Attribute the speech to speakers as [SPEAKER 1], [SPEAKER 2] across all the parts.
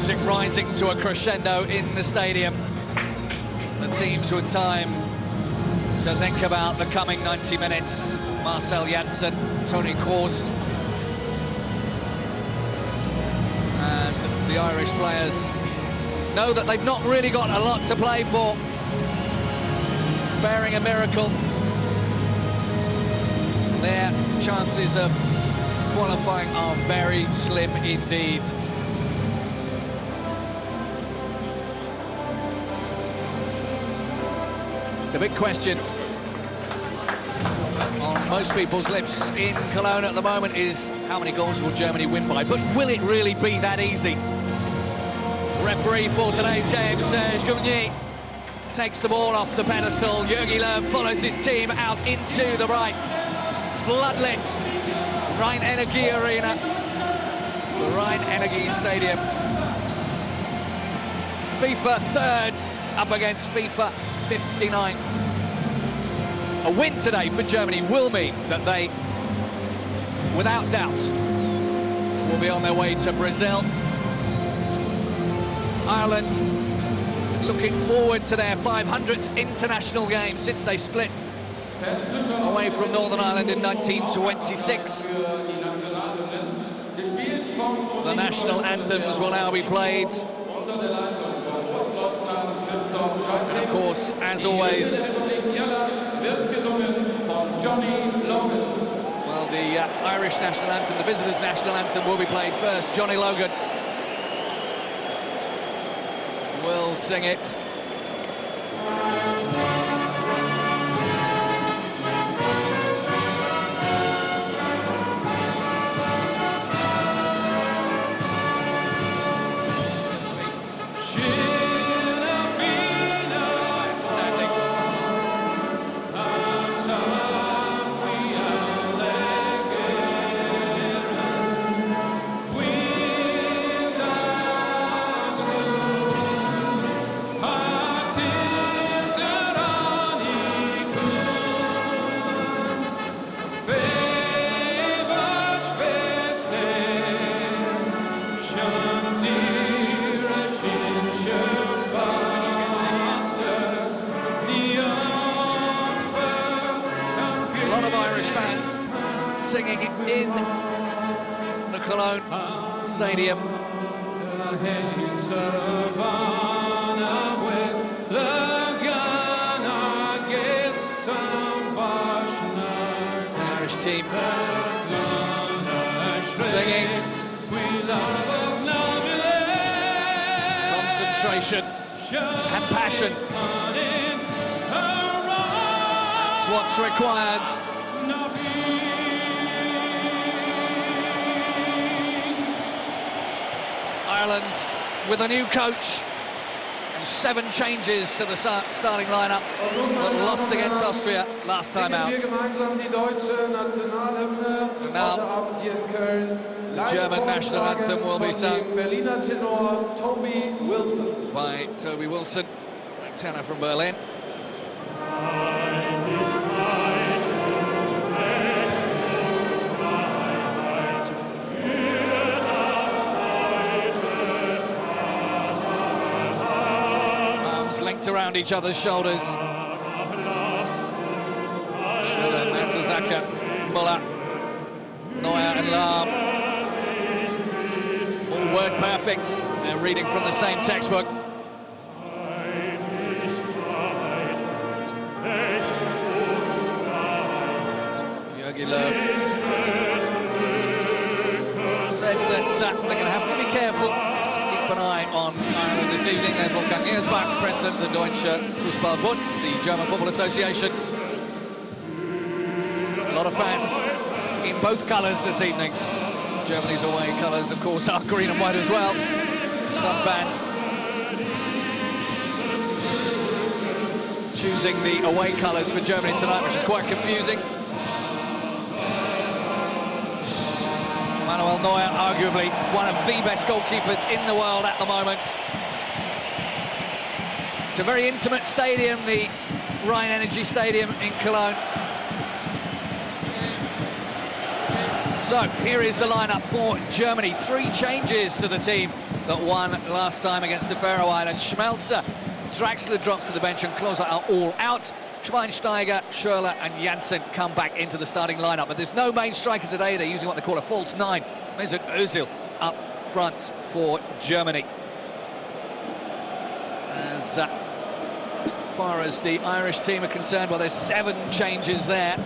[SPEAKER 1] music rising to a crescendo in the stadium. The teams with time to think about the coming 90 minutes. Marcel Janssen, Tony Kroos, and the Irish players know that they've not really got a lot to play for. Bearing a miracle, their chances of qualifying are very slim indeed. The big question on most people's lips in Cologne at the moment is how many goals will Germany win by? But will it really be that easy? Referee for today's game, Serge Gnabry, takes the ball off the pedestal. Jogi Löw follows his team out into the right. Floodlit Rhein-Energie Arena, the Rhein-Energie Stadium. FIFA third up against FIFA 59th. A win today for Germany will mean that they, without doubt, will be on their way to Brazil. Ireland looking forward to their 500th international game since they split away from Northern Ireland in 1926. The national anthems will now be played. And of course, as always, well, the Irish national anthem, the visitors' national anthem, will be played first. Johnny Logan will sing it. Singing in the Cologne Stadium. The Irish team singing. Concentration and passion. That's what's required. Ireland with a new coach and 7 changes to the starting lineup, but lost against Austria last time out. And now the German national anthem will be sung by Toby Wilson, a tenor from Berlin. Linked around each other's shoulders. Schüller, Mertesacker, Müller, Neuer and Lahm. All word perfect. They're reading from the same textbook. Jogi Löw said that they're going to have to be careful. Keep an eye on Ireland this evening. There's Wolfgang Niersbach, president of the Deutsche Fußballbund, the German Football Association. A lot of fans in both colours this evening. Germany's away colours, of course, are green and white as well. Some fans choosing the away colours for Germany tonight, which is quite confusing. Manuel Neuer, arguably one of the best goalkeepers in the world at the moment. It's a very intimate stadium, the Rhein-Energie Stadium in Cologne. So here is the lineup for Germany. 3 changes to the team that won last time against the Faroe Islands. Schmelzer, Draxler drops to the bench, and Klose are all out. Schweinsteiger, Schürrle and Janssen come back into the starting lineup. But there's no main striker today. They're using what they call a false nine. Mesut Özil up front for Germany. As far as the Irish team are concerned, well, there's 7 changes there.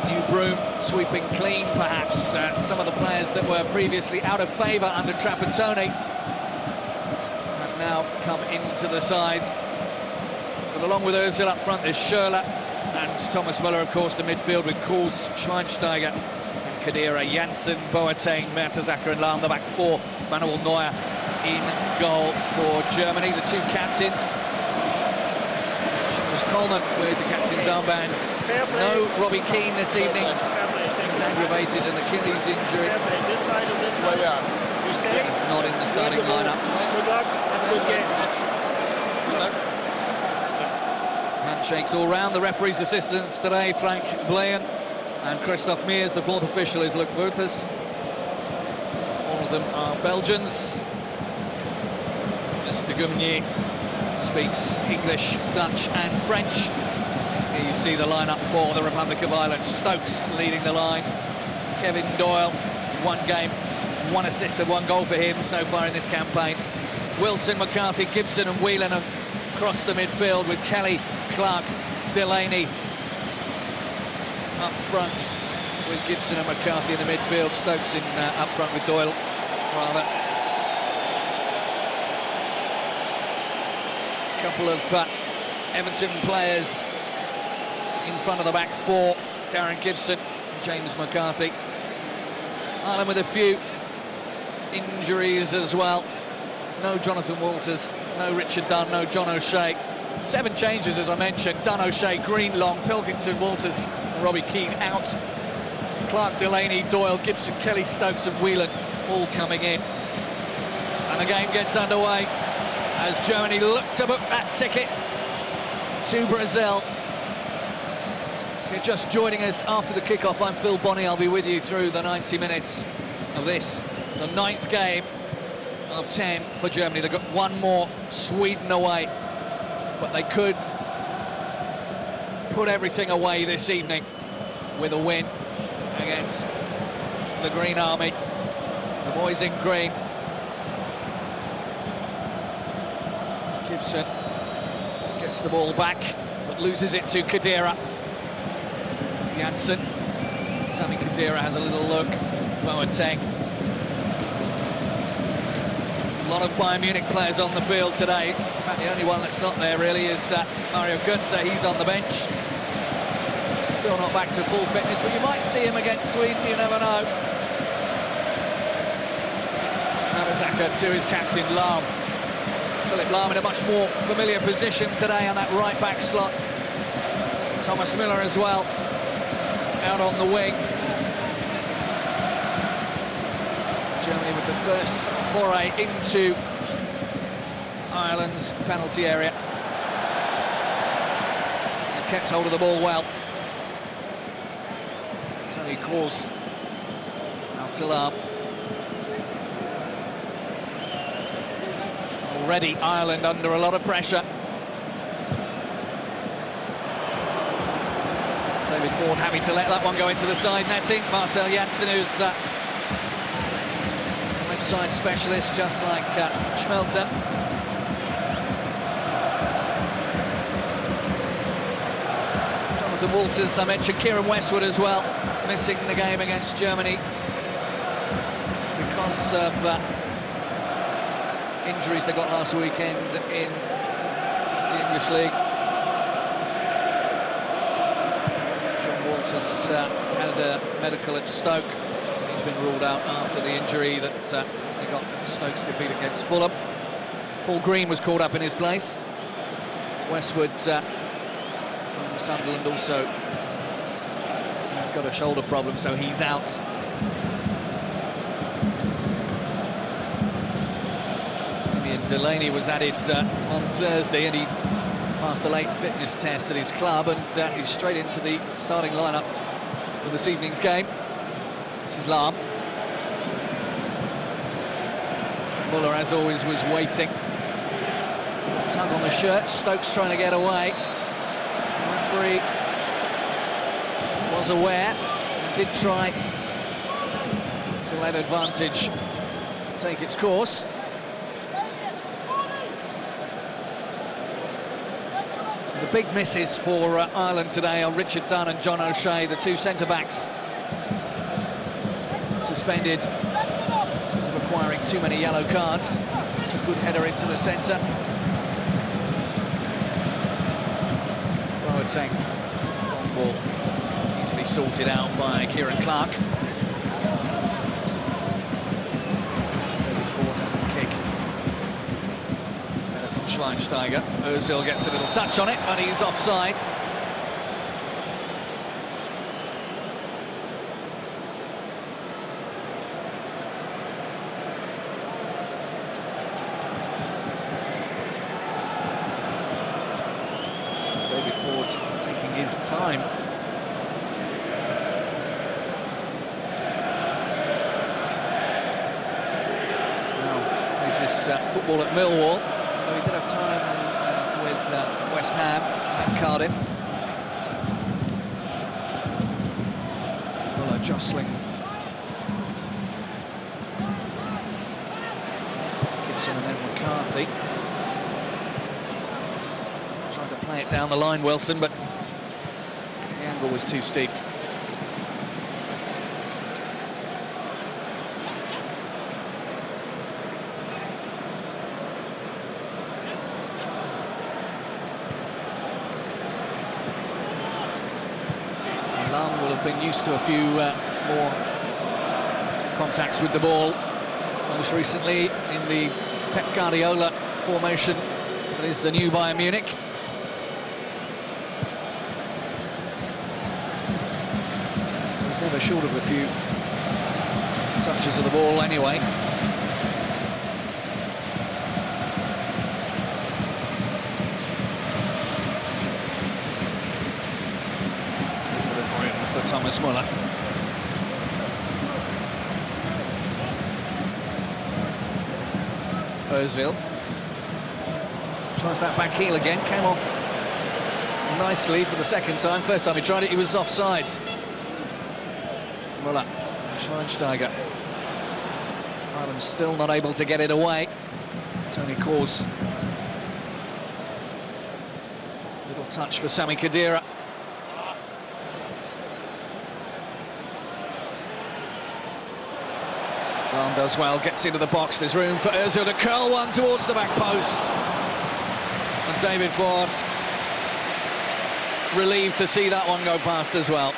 [SPEAKER 1] New broom sweeping clean, perhaps. Some of the players that were previously out of favour under Trapattoni have now come into the sides. But along with Özil up front, there's Schürrle and Thomas Müller, of course, the midfield with Kurs, Schweinsteiger and Khedira, Janssen, Boateng, Mertesacker and Lahm, the back 4, Manuel Neuer in goal for Germany. The 2 captains, Seamus Coleman with the captain's armband. No Robbie Keane this evening. He's aggravated an Achilles injury.
[SPEAKER 2] This side and this side.
[SPEAKER 1] He's not in the starting lineup.
[SPEAKER 2] Good luck. Have a good game.
[SPEAKER 1] Handshakes all round. The referee's assistants today, Frank Blayen and Christophe Meers. The 4th official is Luc Wouters. All of them are Belgians. Mr. Gumnier speaks English, Dutch and French. Here you see the lineup for the Republic of Ireland. Stokes leading the line. Kevin Doyle, 1 game, 1 assist and 1 goal for him so far in this campaign. Wilson, McCarthy, Gibson and Whelan across the midfield with Kelly, Clark, Delaney up front with Gibson and McCarthy in the midfield. Stokes in up front with Doyle, rather. A couple of Everton players in front of the back 4, Darren Gibson and James McCarthy. Ireland with a few injuries as well. No Jonathan Walters, no Richard Dunn, no John O'Shea. 7 changes, as I mentioned. Dunn, O'Shea, Green, Long, Pilkington, Walters and Robbie Keane out. Clark, Delaney, Doyle, Gibson, Kelly, Stokes and Whelan all coming in. And the game gets underway as Germany look to book that ticket to Brazil. If you're just joining us after the kickoff, I'm Phil Bonney. I'll be with you through the 90 minutes of this, the 9th game of 10 for Germany. They've got 1 more, Sweden away, but they could put everything away this evening with a win against the Green Army, the boys in green. Gibson gets the ball back, but loses it to Khedira. Janssen, Sami Khedira has a little look. Boateng. A lot of Bayern Munich players on the field today. In fact, the only one that's not there really is Mario Götze. He's on the bench. Still not back to full fitness, but you might see him against Sweden, you never know. Mertesacker to his captain, Lahm. Philip Lahm in a much more familiar position today on that right back slot. Thomas Müller as well, out on the wing. Germany with the first foray into Ireland's penalty area. They kept hold of the ball well. Tony Kroos out to Lahm. Already Ireland under a lot of pressure. David Ford having to let that one go into the side netting. Marcel Janssen, who's left side specialist, just like Schmelzer. Jonathan Walters, I mentioned Kieran Westwood as well, missing the game against Germany because of injuries they got last weekend in the English League. John Walters had a medical at Stoke. He's been ruled out after the injury that they got Stoke's defeat against Fulham. Paul Green was called up in his place. Westwood from Sunderland also has got a shoulder problem, so he's out. Delaney was added on Thursday, and he passed a late fitness test at his club, and he's straight into the starting lineup for this evening's game. This is Lahm. Muller, as always, was waiting. Tug on the shirt, Stokes trying to get away. Referee was aware and did try to let advantage take its course. The big misses for Ireland today are Richard Dunn and John O'Shea, the two centre-backs. Suspended because of acquiring too many yellow cards. It's a good header into the centre. Boateng, long ball, easily sorted out by Kieran Clark. David Ford has to kick. Better from Schweinsteiger. Ozil gets a little touch on it, but he's offside. Taking his time. Now, this is football at Millwall, though he did have time with West Ham and Cardiff. Muller jostling Gibson and then McCarthy. Tried to play it down the line, Wilson, but the angle was too steep. Lang will have been used to a few more contacts with the ball, most recently in the Pep Guardiola formation that is the new Bayern Munich. Never short of a few touches of the ball anyway. For Thomas Muller. Ozil tries that back heel again, came off nicely for the second time. First time he tried it, he was offside. Muller, Schweinsteiger. Ireland still not able to get it away. Tony Kroos. Little touch for Sami Khedira. Lam does well, gets into the box. There's room for Ozil to curl one towards the back post. And David Ford relieved to see that one go past as well.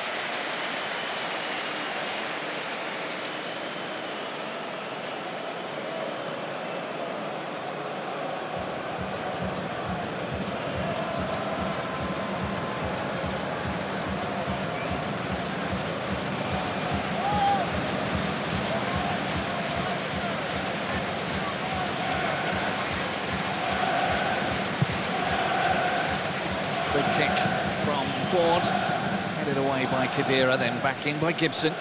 [SPEAKER 1] Good kick from Ford, headed away by Khedira, then back in by Gibson.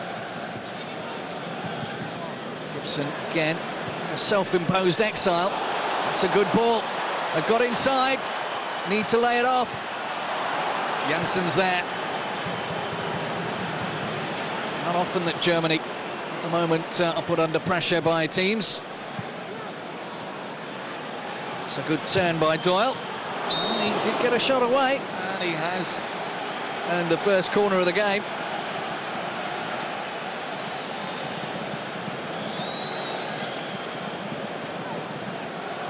[SPEAKER 1] Gibson again, a self-imposed exile. That's a good ball. They've got inside, need to lay it off. Jansen's there. Not often that Germany at the moment are put under pressure by teams. It's a good turn by Doyle. And he did get a shot away, and he has earned the first corner of the game.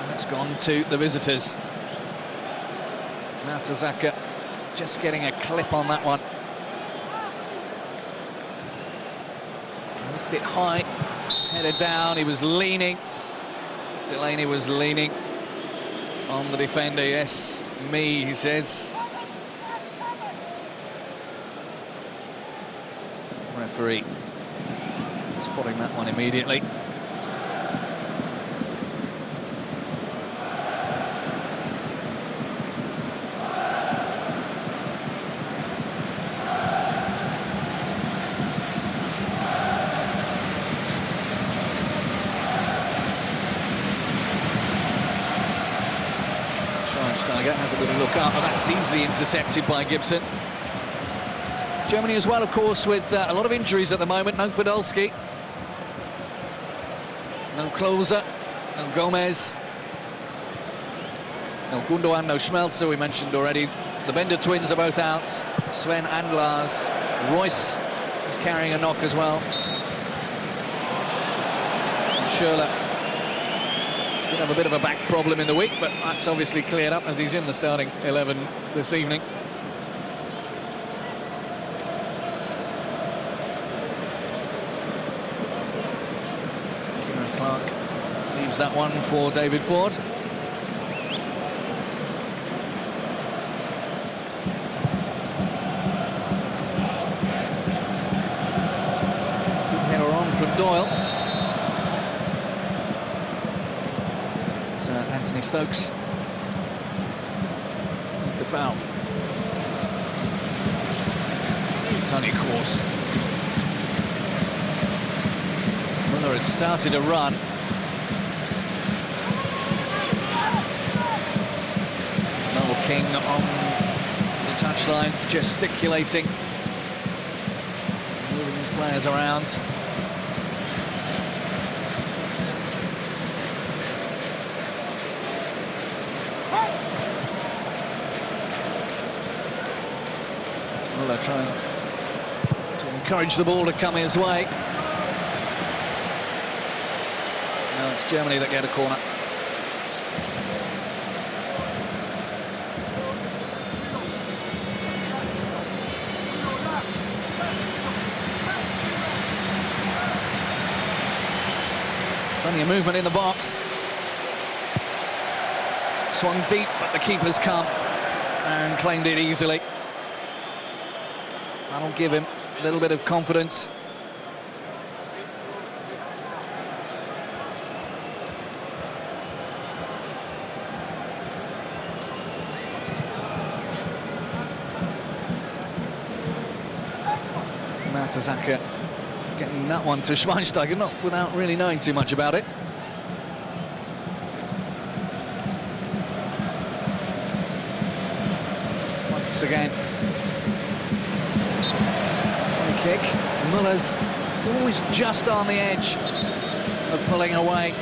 [SPEAKER 1] And it's gone to the visitors. Mertesacker just getting a clip on that one. Lift it high, headed down, he was leaning. Delaney was leaning on the defender. Yes, me, he says. Referee spotting that one immediately. Gallagher has a little look up, but that's easily intercepted by Gibson. Germany as well, of course, with a lot of injuries at the moment. No Podolski, no Klose, no Gomez, no Gundogan, no Schmelzer, we mentioned already. The Bender twins are both out. Sven and Lars. Royce is carrying a knock as well. Schürrle did have a bit of a back problem in the week, but that's obviously cleared up as he's in the starting 11 this evening. Kieran Clark leaves that one for David Ford. Good header on from Doyle. Anthony Stokes, the foul. Tony Kroos. Muller had started a run. Noel King on the touchline, gesticulating, moving his players around. Muller trying to encourage the ball to come his way. Now it's Germany that get a corner. Plenty of movement in the box. Swung deep, but the keeper's come and claimed it easily. That'll give him a little bit of confidence. Mertesacker getting that one to Schweinsteiger, not without really knowing too much about it. Once again. Kick. Muller's always just on the edge of pulling away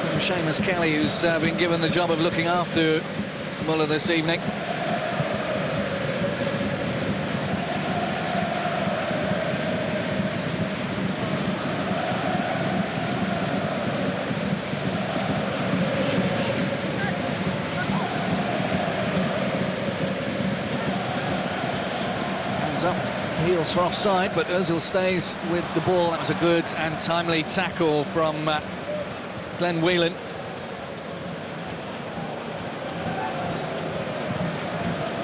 [SPEAKER 1] from Seamus Kelly, who's been given the job of looking after Muller this evening. Up, heels for offside, but Ozil stays with the ball. That was a good and timely tackle from Glenn Whelan.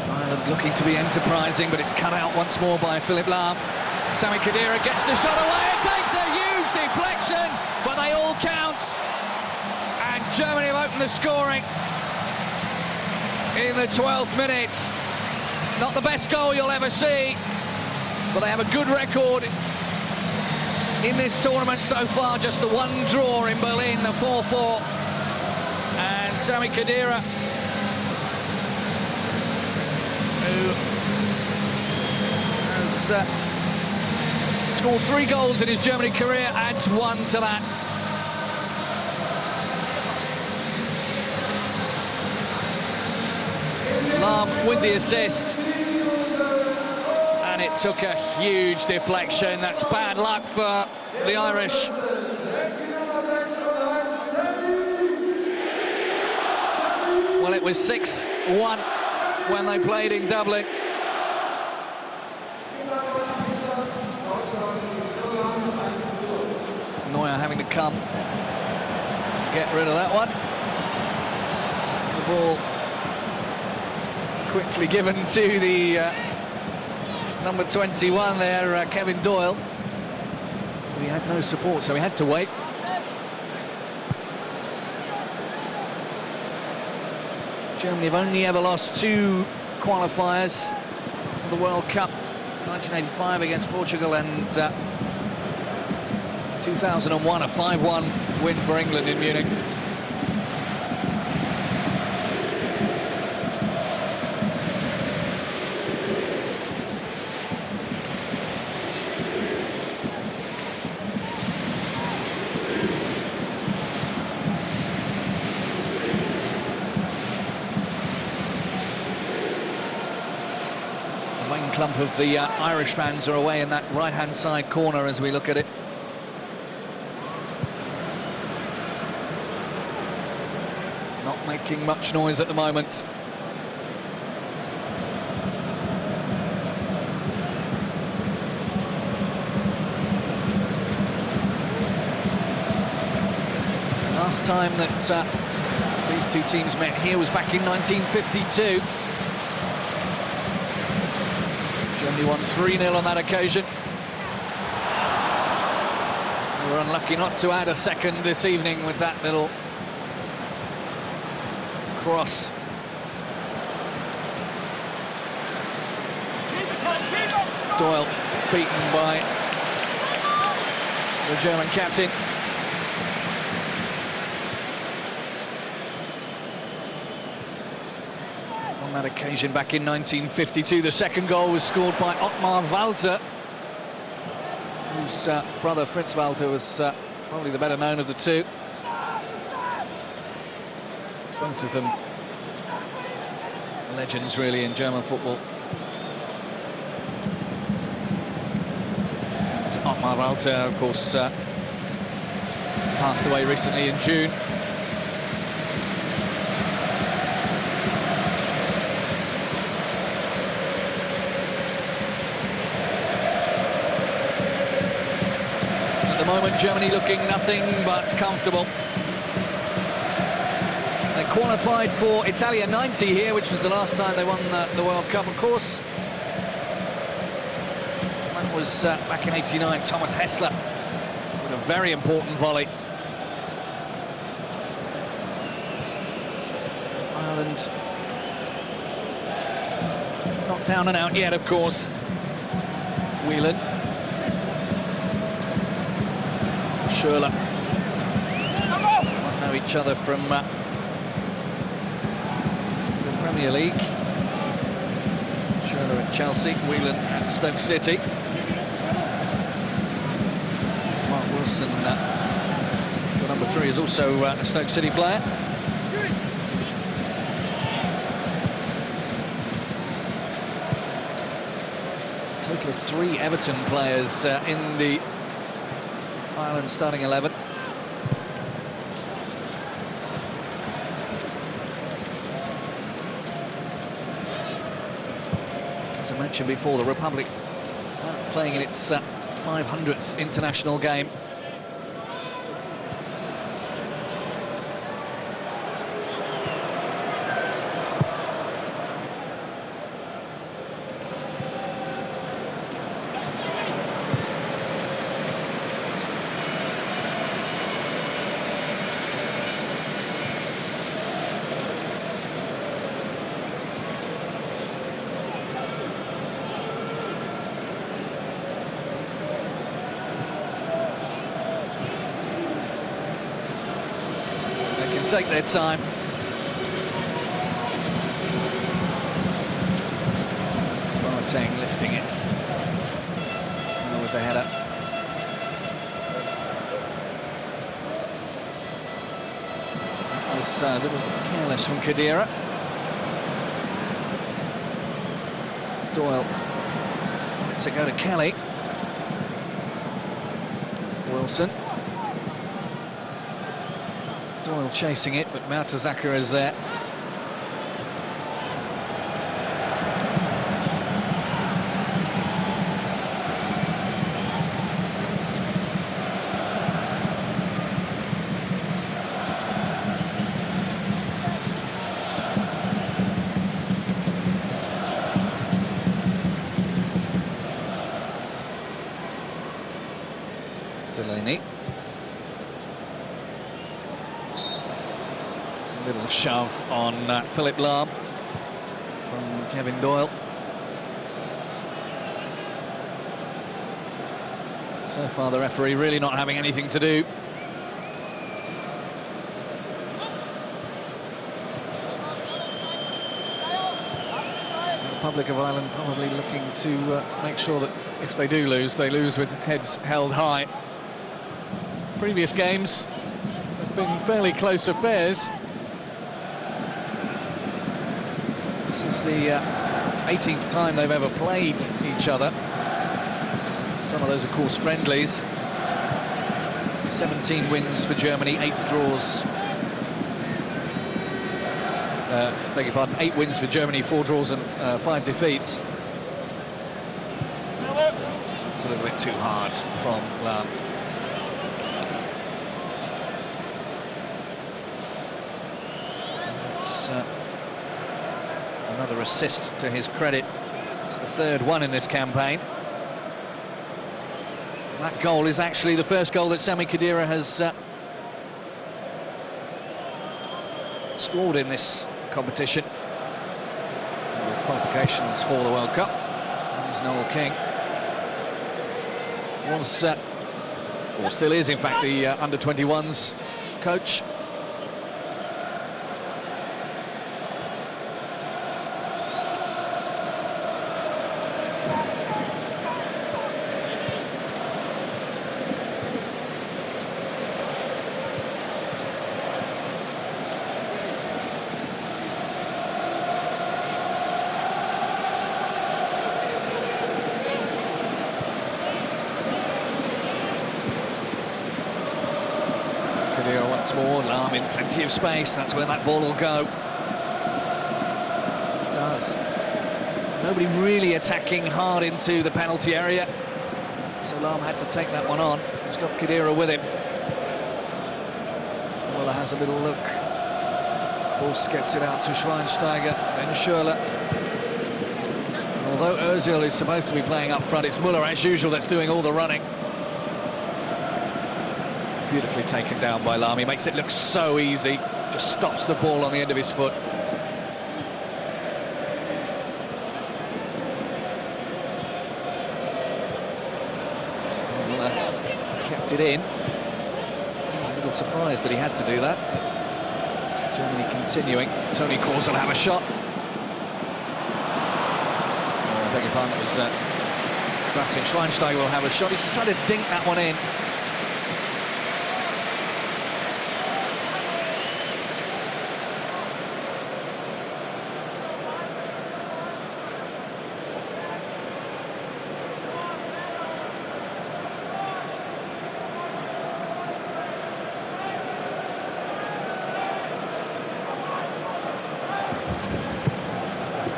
[SPEAKER 1] Ireland looking to be enterprising, but it's cut out once more by Philipp Lahm. Sami Khedira gets the shot away. It takes a huge deflection, but they all count. And Germany have opened the scoring in the 12th minute. Not the best goal you'll ever see, but they have a good record in this tournament so far. Just the one draw in Berlin, the 4-4. And Sami Khedira, who has scored 3 goals in his Germany career, adds 1 to that. Lahm with the assist. And it took a huge deflection. That's bad luck for the Irish. Well, it was 6-1 when they played in Dublin. Neuer having to come get rid of that one. The ball quickly given to the number 21 there, Kevin Doyle. We had no support, so we had to wait. Germany have only ever lost 2 qualifiers for the World Cup, 1985 against Portugal and 2001, a 5-1 win for England in Munich. main clump of the Irish fans are away in that right-hand side corner as we look at it. Not making much noise at the moment. Last time that these two teams met here was back in 1952. Germany won 3-0 on that occasion. They were unlucky not to add a second this evening with that little cross. Doyle beaten by the German captain. On that occasion back in 1952, the second goal was scored by Ottmar Walter, whose brother Fritz Walter was probably the better known of the two. Both of them legends really in German football. Ottmar Walter, of course, passed away recently in June. At the moment, Germany looking nothing but comfortable. They qualified for Italia 90 here, which was the last time they won the World Cup, of course. That was back in '89, Thomas Hessler with a very important volley. Ireland not down and out yet, of course. Whelan. Schürrle. Might know each other from the Premier League. Schürrle at Chelsea, Whelan at Stoke City. Mark Wilson, the number 3, is also a Stoke City player. Total of 3 Everton players in the Ireland starting 11. As I mentioned before, the Republic playing in its 500th international game. Take their time. Boateng lifting it with the header. That was a little careless from Khedira. Doyle lets it go to Kelly. Wilson. Doyle chasing it, but Mertesacker is there. Delaney. Little shove on Philip Lahm from Kevin Doyle. So far the referee really not having anything to do. The Republic of Ireland probably looking to make sure that if they do lose, they lose with heads held high. Previous games have been fairly close affairs. This is the 18th time they've ever played each other. Some of those, of course, friendlies. 17 wins for Germany, 8 draws. Beg your pardon, 8 wins for Germany, 4 draws and 5 defeats. It's a little bit too hard from Lahm. It's another assist to his credit. It's the 3rd one in this campaign. That goal is actually the first goal that Sami Khedira has scored in this competition. The qualifications for the World Cup. There's Noel King. Was, or still is, in fact, the under-21s coach. Once more, Lahm in plenty of space. That's where that ball will go. It does. Nobody really attacking hard into the penalty area, so Lahm had to take that one on. He's got Khedira with him. Muller has a little look. Kroos gets it out to Schweinsteiger, then Schürrle. And although Özil is supposed to be playing up front, it's Muller, as usual, that's doing all the running. Beautifully taken down by Lahm. He makes it look so easy. Just stops the ball on the end of his foot. Well, kept it in. I was a little surprised that he had to do that. But Germany continuing. Toni Kroos will have a shot. Oh, I beg your pardon, it was Bastian Schweinsteiger will have a shot. He's trying to dink that one in.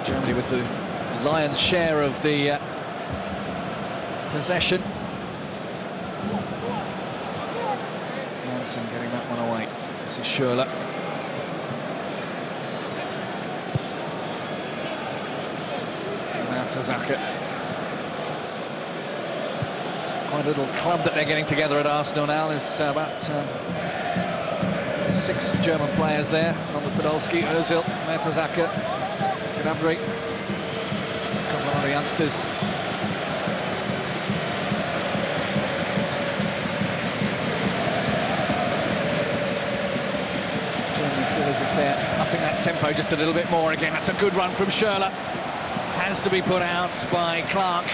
[SPEAKER 1] Germany with the lion's share of the possession. Janssen getting that one away. This is Schürrle. Now to Zaka. Quite a little club that they're getting together at Arsenal now. There's about 6 German players there. Along with Podolski, Özil, Mertesacker, Gnabry, a couple of other youngsters. Germany feel as if they're upping that tempo just a little bit more again. That's a good run from Schürrle. Has to be put out by Clark.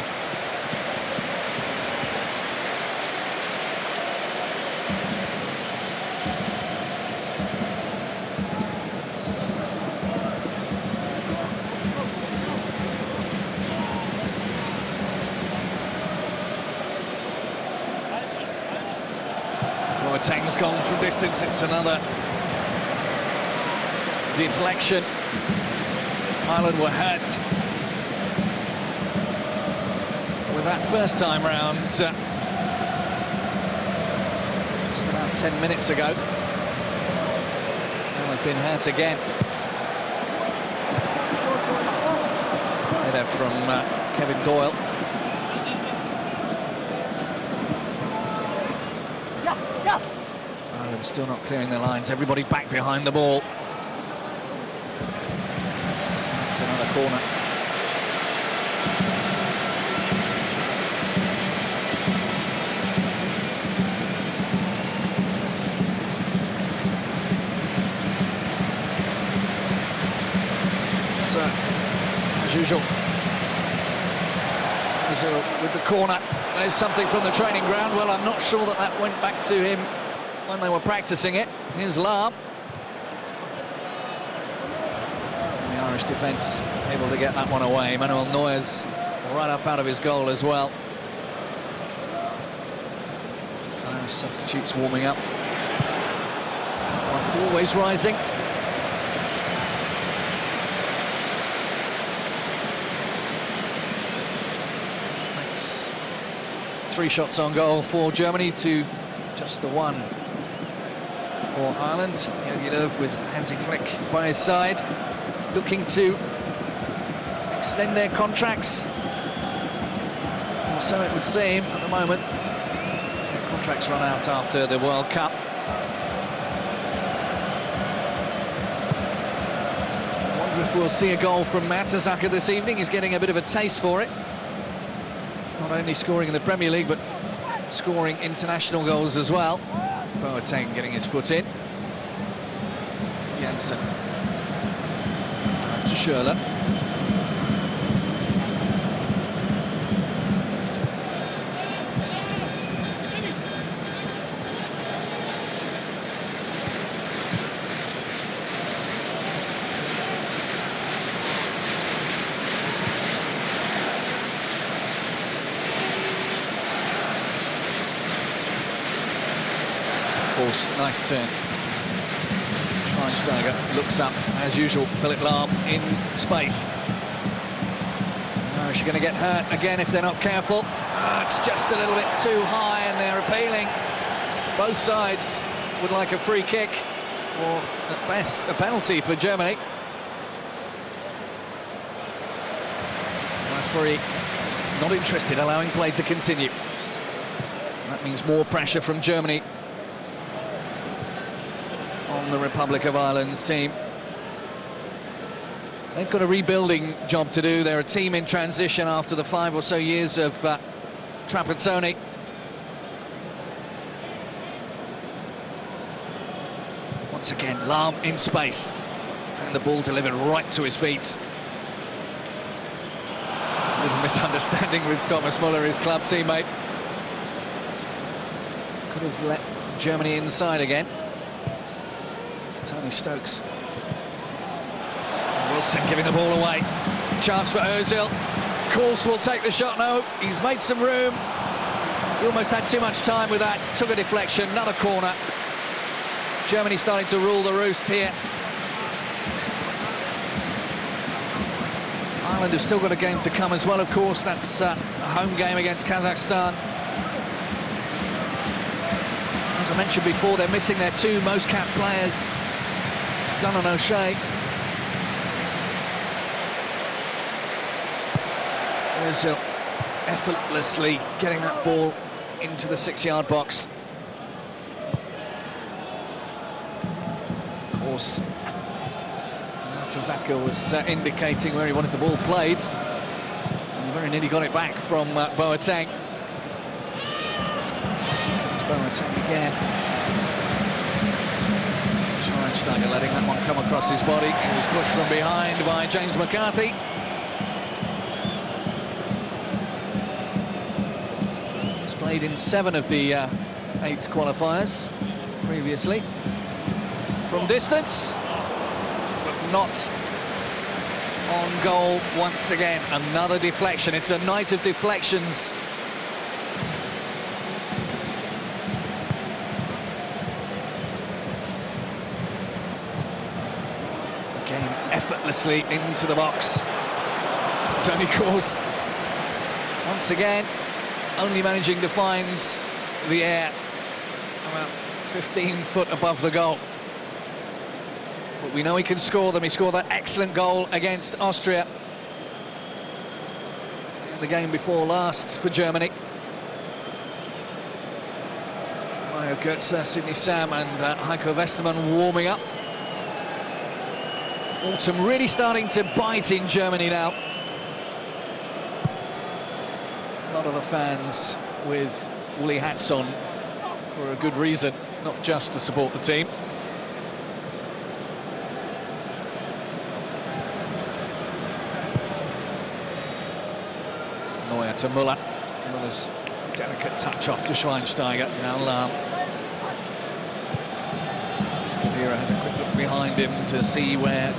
[SPEAKER 1] Boateng's gone from distance. It's another deflection. Ireland were hurt with that first time round just about 10 minutes ago. Now they've been hurt again. Header from Kevin Doyle. Ireland still not clearing their lines. Everybody back behind the ball. It's another corner. So, as usual, with the corner, there's something from the training ground. Well, I'm not sure that that went back to him when they were practicing it. Here's Lahm. Irish defence able to get that one away. Manuel Neuer's right up out of his goal as well. Irish substitutes warming up. That one always rising. Makes 3 shots on goal for Germany to just the one for Ireland. Yogilov with Hansi Flick by his side, looking to extend their contracts. Or so it would seem at the moment. Their contracts run out after the World Cup. I wonder if we'll see a goal from Mertesacker this evening. He's getting a bit of a taste for it. Not only scoring in the Premier League, but scoring international goals as well. Boateng getting his foot in. Jensen. To Schürrle. Nice turn. Schweinsteiger looks up, as usual. Philipp Lahm in space. Irish are going to get hurt again if they're not careful. It's just a little bit too high, and they're appealing. Both sides would like a free kick, or at best a penalty for Germany. Referee not interested, allowing play to continue. That means more pressure from Germany on the Republic of Ireland's team. They've got a rebuilding job to do. They're a team in transition after the 5 or so years of Trapattoni. Once again, Lahm in space, and the ball delivered right to his feet. A little misunderstanding with Thomas Muller, his club teammate. Could have let Germany inside again. Tony Stokes. Wilson giving the ball away. Chance for Ozil. Kors will take the shot. No, he's made some room. He almost had too much time with that. Took a deflection, another corner. Germany starting to rule the roost here. Ireland have still got a game to come as well, of course. That's a home game against Kazakhstan. As I mentioned before, they're missing their 2 most capped players, Dunn and O'Shea. Ozil effortlessly getting that ball into the 6-yard box. Of course, Mertesacker was indicating where he wanted the ball played. And he very nearly got it back from Boateng. It's Boateng again. Schweinsteiger letting that one come across his body. He was pushed from behind by James McCarthy. He's played in 7 of the 8 qualifiers previously. From distance, but not on goal once again. Another deflection. It's a night of deflections. Game effortlessly into the box. Tony Kors once again only managing to find the air about 15 foot above the goal. But we know he can score them. He scored that excellent goal against Austria in the game before last for Germany. Mario Götze, Sidney Sam and Heiko Westermann warming up. Autumn really starting to bite in Germany now. A lot of the fans with woolly hats on for a good reason, not just to support the team. Neuer to Muller. Muller's delicate touch off to Schweinsteiger. Now Lahm. Khedira has a quick look behind him to see where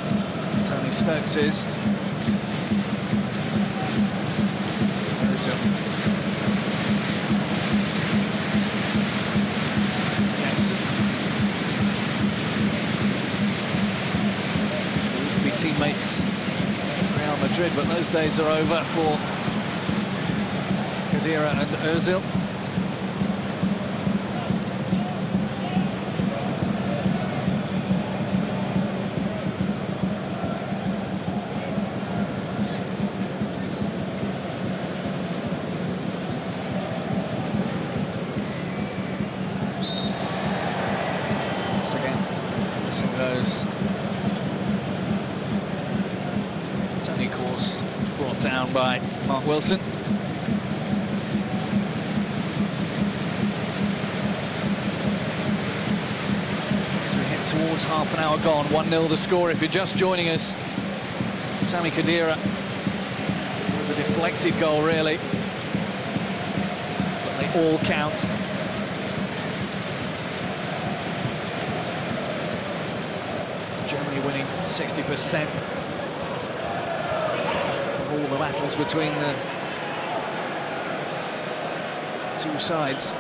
[SPEAKER 1] Tony Stokes is. Ozil. Jensen. They used to be teammates in Real Madrid, but those days are over for Khedira and Ozil. Once again, whistle goes. Tony Course brought down by Mark Wilson. As we head towards half an hour gone, 1-0 the score if you're just joining us. Sami Khedira with the deflected goal, really. But they all count. Germany winning 60% of all the battles between the two sides.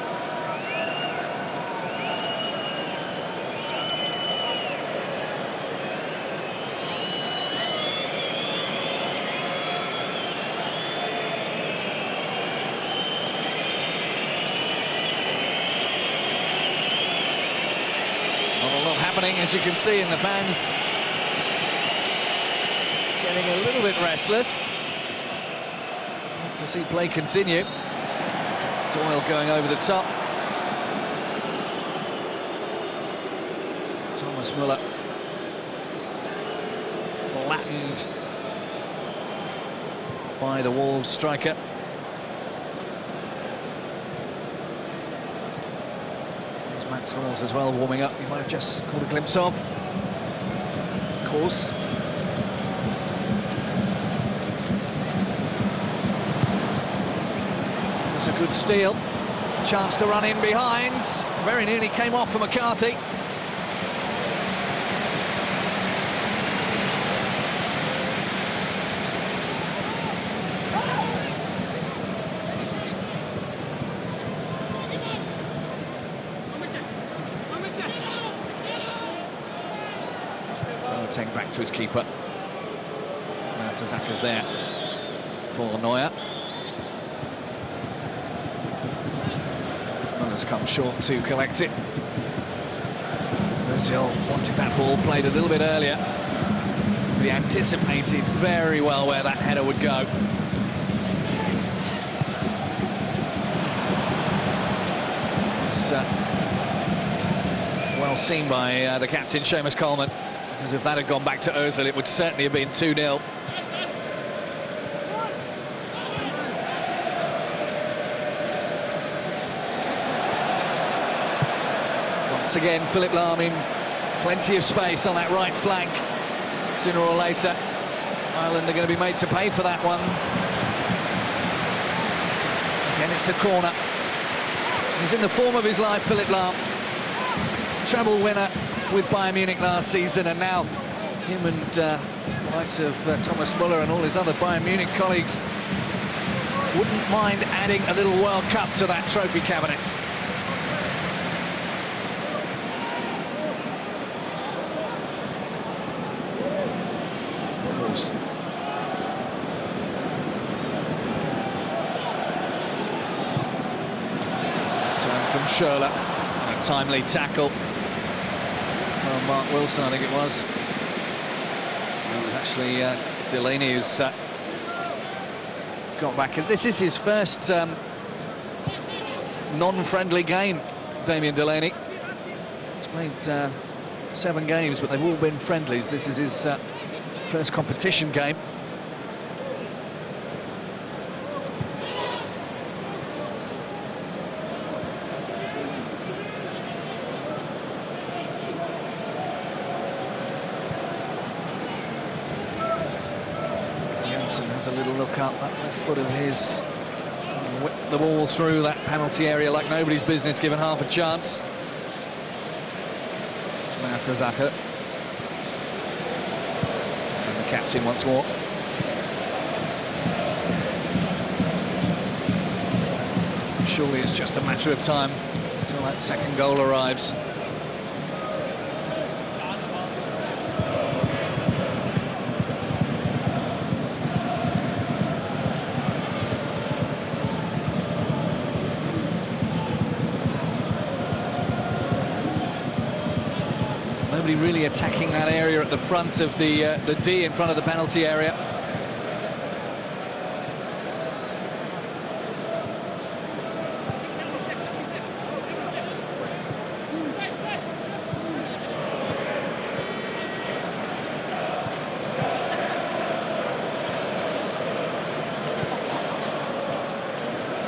[SPEAKER 1] Not a lot happening, as you can see, in the fans getting a little bit restless. Want to see play continue. Doyle going over the top. Thomas Müller flattened by the Wolves striker. Max Hawes as well warming up. You might have just caught a glimpse of. Of course. That's a good steal. Chance to run in behind. Very nearly came off for McCarthy. Take back to his keeper. Mertesacker there for Neuer. Muller's come short to collect it. Ozil wanted that ball played a little bit earlier. But he anticipated very well where that header would go. It's well seen by the captain, Seamus Coleman. Because if that had gone back to Ozil, it would certainly have been 2-0. Once again, Philipp Lahm in plenty of space on that right flank. Sooner or later, Ireland are going to be made to pay for that one. Again, it's a corner. He's in the form of his life, Philipp Lahm. Treble winner with Bayern Munich last season, and now him and the likes of Thomas Müller and all his other Bayern Munich colleagues wouldn't mind adding a little World Cup to that trophy cabinet. Of course. Turn from Schürrle, a timely tackle. Mark Wilson, I think it was. It was actually Delaney who's got back. And this is his first non-friendly game, Damien Delaney. He's played 7 games, but they've all been friendlies. This is his first competition game. Has a little look up, that left foot of his whipped the ball through that penalty area like nobody's business, given half a chance. Mertesacker. captain once more. Surely it's just a matter of time until that second goal arrives. Nobody really attacking that area at the front of the D in front of the penalty area.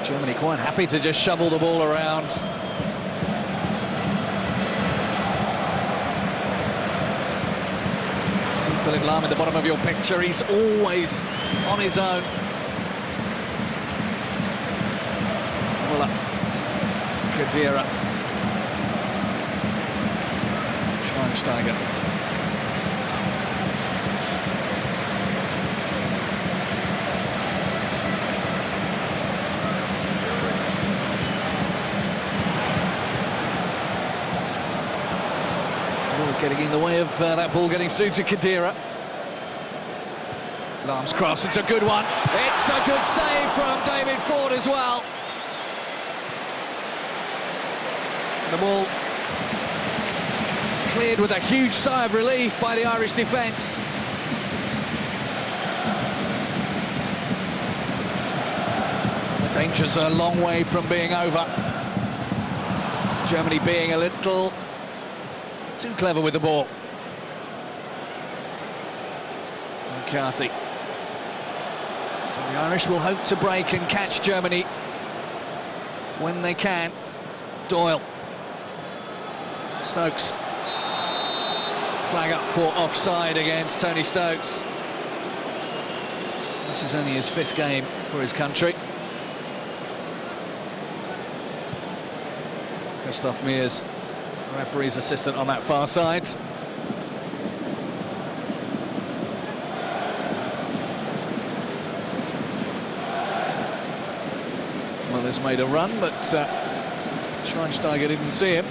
[SPEAKER 1] Germany quite happy to just shovel the ball around. See Philipp Lahm in the bottom of your picture. He's always on his own. Muller, Khedira, Schweinsteiger. Getting in the way of that ball getting through to Khedira. Lahm's cross, it's a good one. It's a good save from David Ford as well. The ball cleared with a huge sigh of relief by the Irish defence. The danger's a long way from being over. Germany being a little too clever with the ball. McCarthy. The Irish will hope to break and catch Germany when they can. Doyle. Stokes. Flag up for offside against Tony Stokes. This is only his 5th game for his country. Christoph Mears, referee's assistant on that far side. Muller's made a run, but Schweinsteiger didn't see him.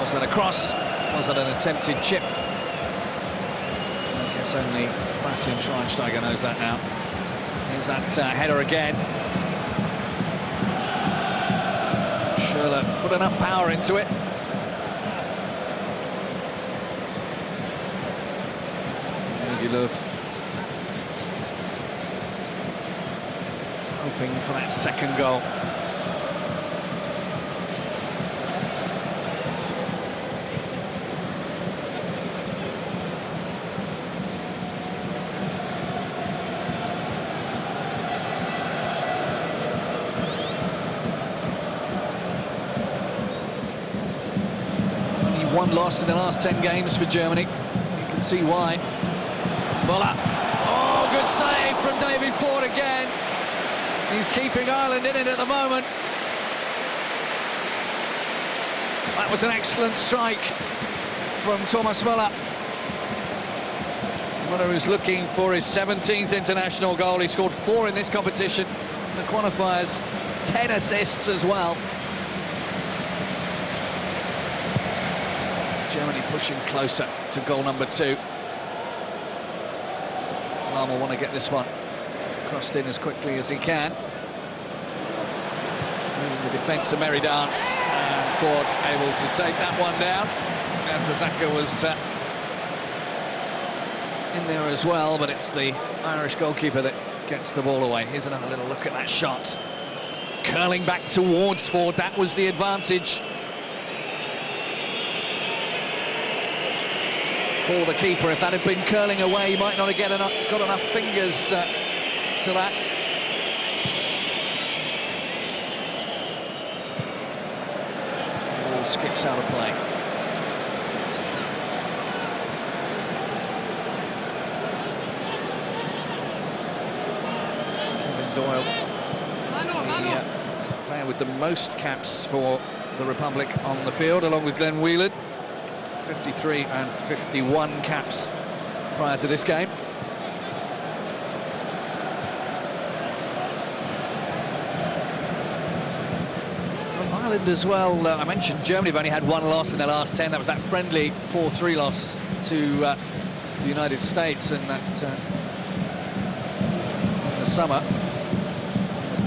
[SPEAKER 1] Was that a cross? Was that an attempted chip? I guess only Bastian Schweinsteiger knows that now. Here's that header again. Schürrle put enough power into it. Love hoping for that second goal. One loss in the last 10 games for Germany. You can see why. Muller. Oh, good save from David Ford again. He's keeping Ireland in it at the moment. That was an excellent strike from Thomas Muller. Muller is looking for his 17th international goal. He scored 4 in this competition. In the qualifiers, 10 assists as well. Germany pushing closer to goal number 2. Lahm will want to get this one crossed in as quickly as he can. Moving the defence, a merry dance, and Ford able to take that one down. And Zaka was in there as well, but it's the Irish goalkeeper that gets the ball away. Here's another little look at that shot. Curling back towards Ford, that was the advantage for the keeper. If that had been curling away, he might not have got enough fingers to that. The ball skips out of play. Doyle, the player with the most caps for the Republic on the field, along with Glenn Whelan. 53 and 51 caps prior to this game. Ireland as well, I mentioned Germany have only had one loss in their last 10. That was that friendly 4-3 loss to the United States, and that in the summer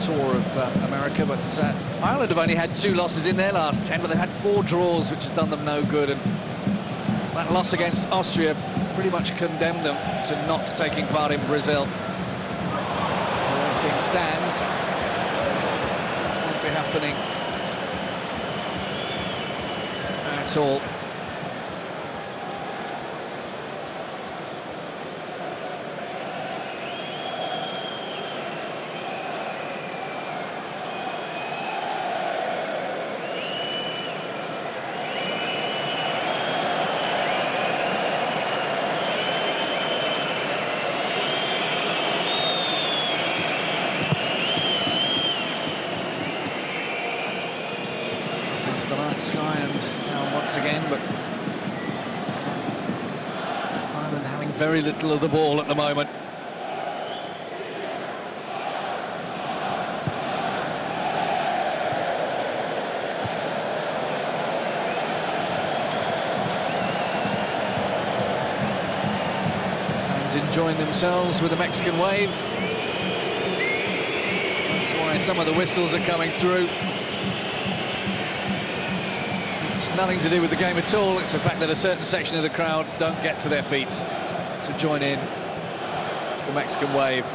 [SPEAKER 1] tour of America. But Ireland have only had 2 losses in their last 10, but they've had 4 draws, which has done them no good. And that loss against Austria pretty much condemned them to not taking part in Brazil. The way things stand, it won't be happening at all. The night sky and down once again, but Ireland having very little of the ball at the moment. Fans enjoying themselves with the Mexican wave. That's why some of the whistles are coming through. It's nothing to do with the game at all. It's the fact that a certain section of the crowd don't get to their feet to join in the Mexican wave.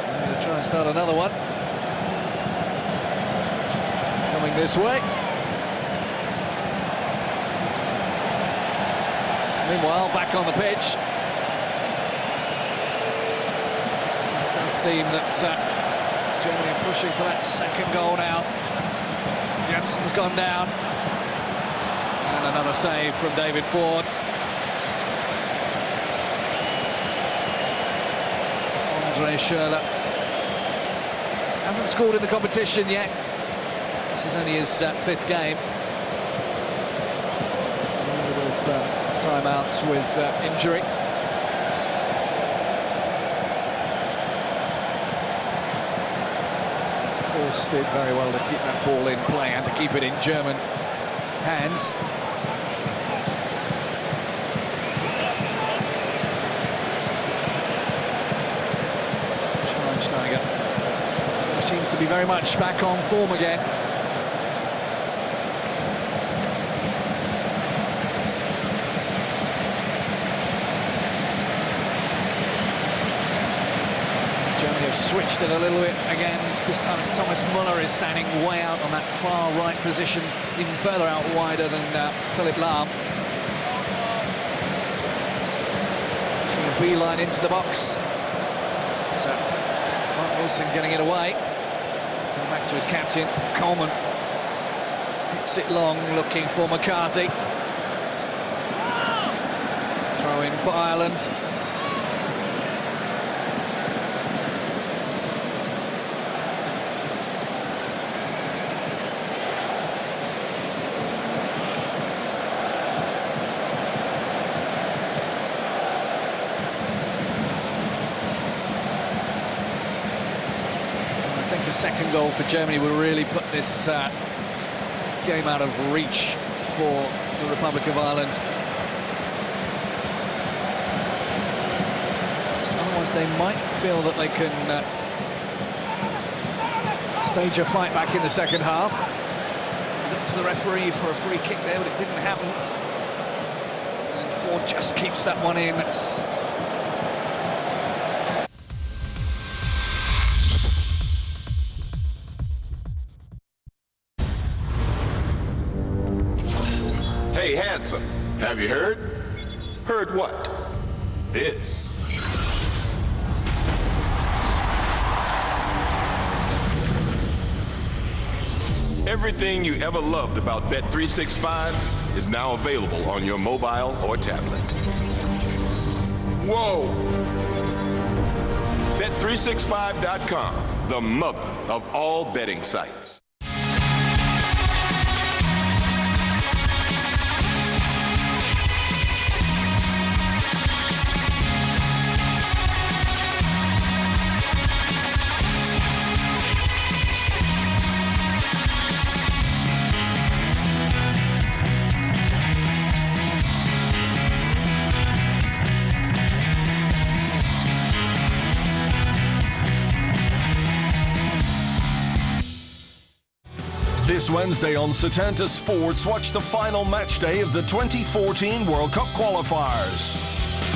[SPEAKER 1] I'm going to try and start another one. Coming this way. Meanwhile, back on the pitch. It does seem that Germany are pushing for that second goal now. Jansen's gone down, and another save from David Ford. Andre Schürrle hasn't scored in the competition yet. This is only his 5th game. A little bit of timeouts with injury. Did very well to keep that ball in play and to keep it in German hands. Schweinsteiger seems to be very much back on form again. Germany have switched it a little bit again. This time it's Thomas Muller is standing way out on that far right position, even further out wider than Philipp Lahm. Making a beeline into the box. So Mark Wilson getting it away. Going back to his captain, Coleman. Hits it long, looking for McCarthy. Throw in for Ireland. I think a second goal for Germany will really put this game out of reach for the Republic of Ireland. So otherwise they might feel that they can stage a fight back in the second half. Look to the referee for a free kick there, but it didn't happen. And Ford just keeps that one in. It's
[SPEAKER 3] Hey, handsome, have you heard? Heard what? This. Everything you ever loved about Bet365 is now available on your mobile or tablet. Whoa! Bet365.com, the mother of all betting sites.
[SPEAKER 4] This Wednesday on Setanta Sports, watch the final match day of the 2014 World Cup qualifiers.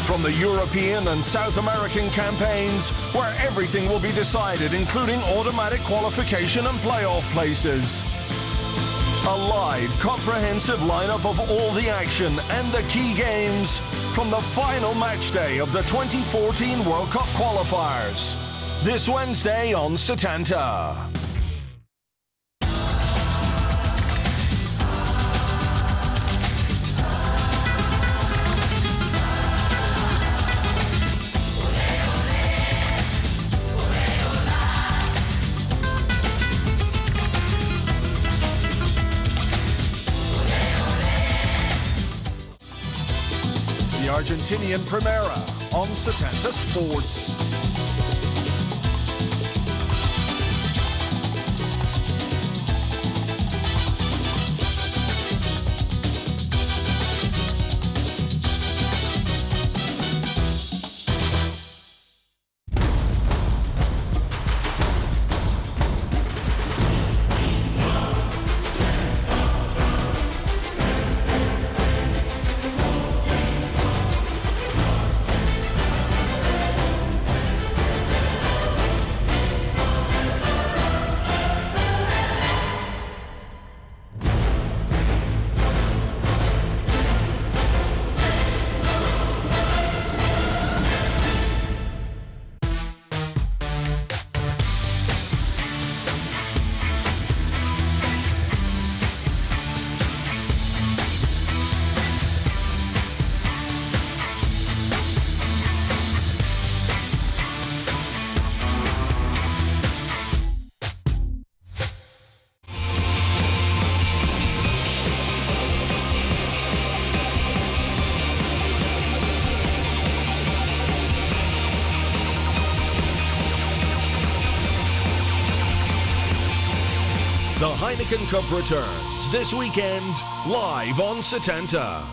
[SPEAKER 4] From the European and South American campaigns, where everything will be decided, including automatic qualification and playoff places. A live, comprehensive lineup of all the action and the key games from the final match day of the 2014 World Cup qualifiers. This Wednesday on Setanta. The Argentinian Primera on Setanta Sports. The Heineken Cup returns this weekend, live on Setanta.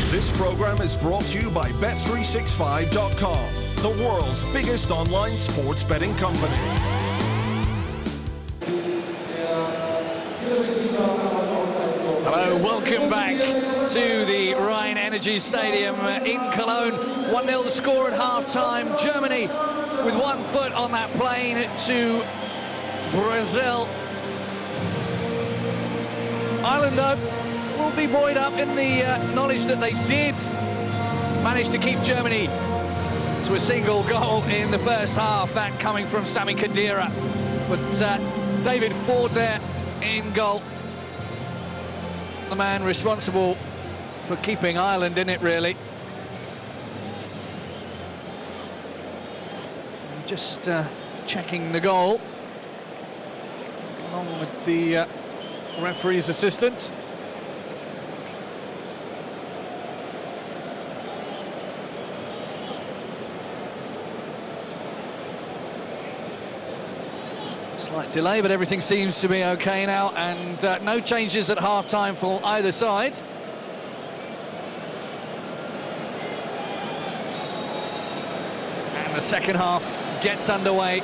[SPEAKER 4] This program is brought to you by Bet365.com, the world's biggest online sports betting company.
[SPEAKER 1] Hello, welcome back to the Rhine Energy Stadium in Cologne. 1-0 the score at half-time. Germany with 1 foot on that plane to Brazil. Ireland, though, will be buoyed up in the knowledge that they did manage to keep Germany to a single goal in the first half, that coming from Sami Khedira. But David Ford there in goal. The man responsible for keeping Ireland in it, really. Just checking the goal, along with the referee's assistant. Slight delay, but everything seems to be okay now, and no changes at half-time for either side. And the second half gets underway.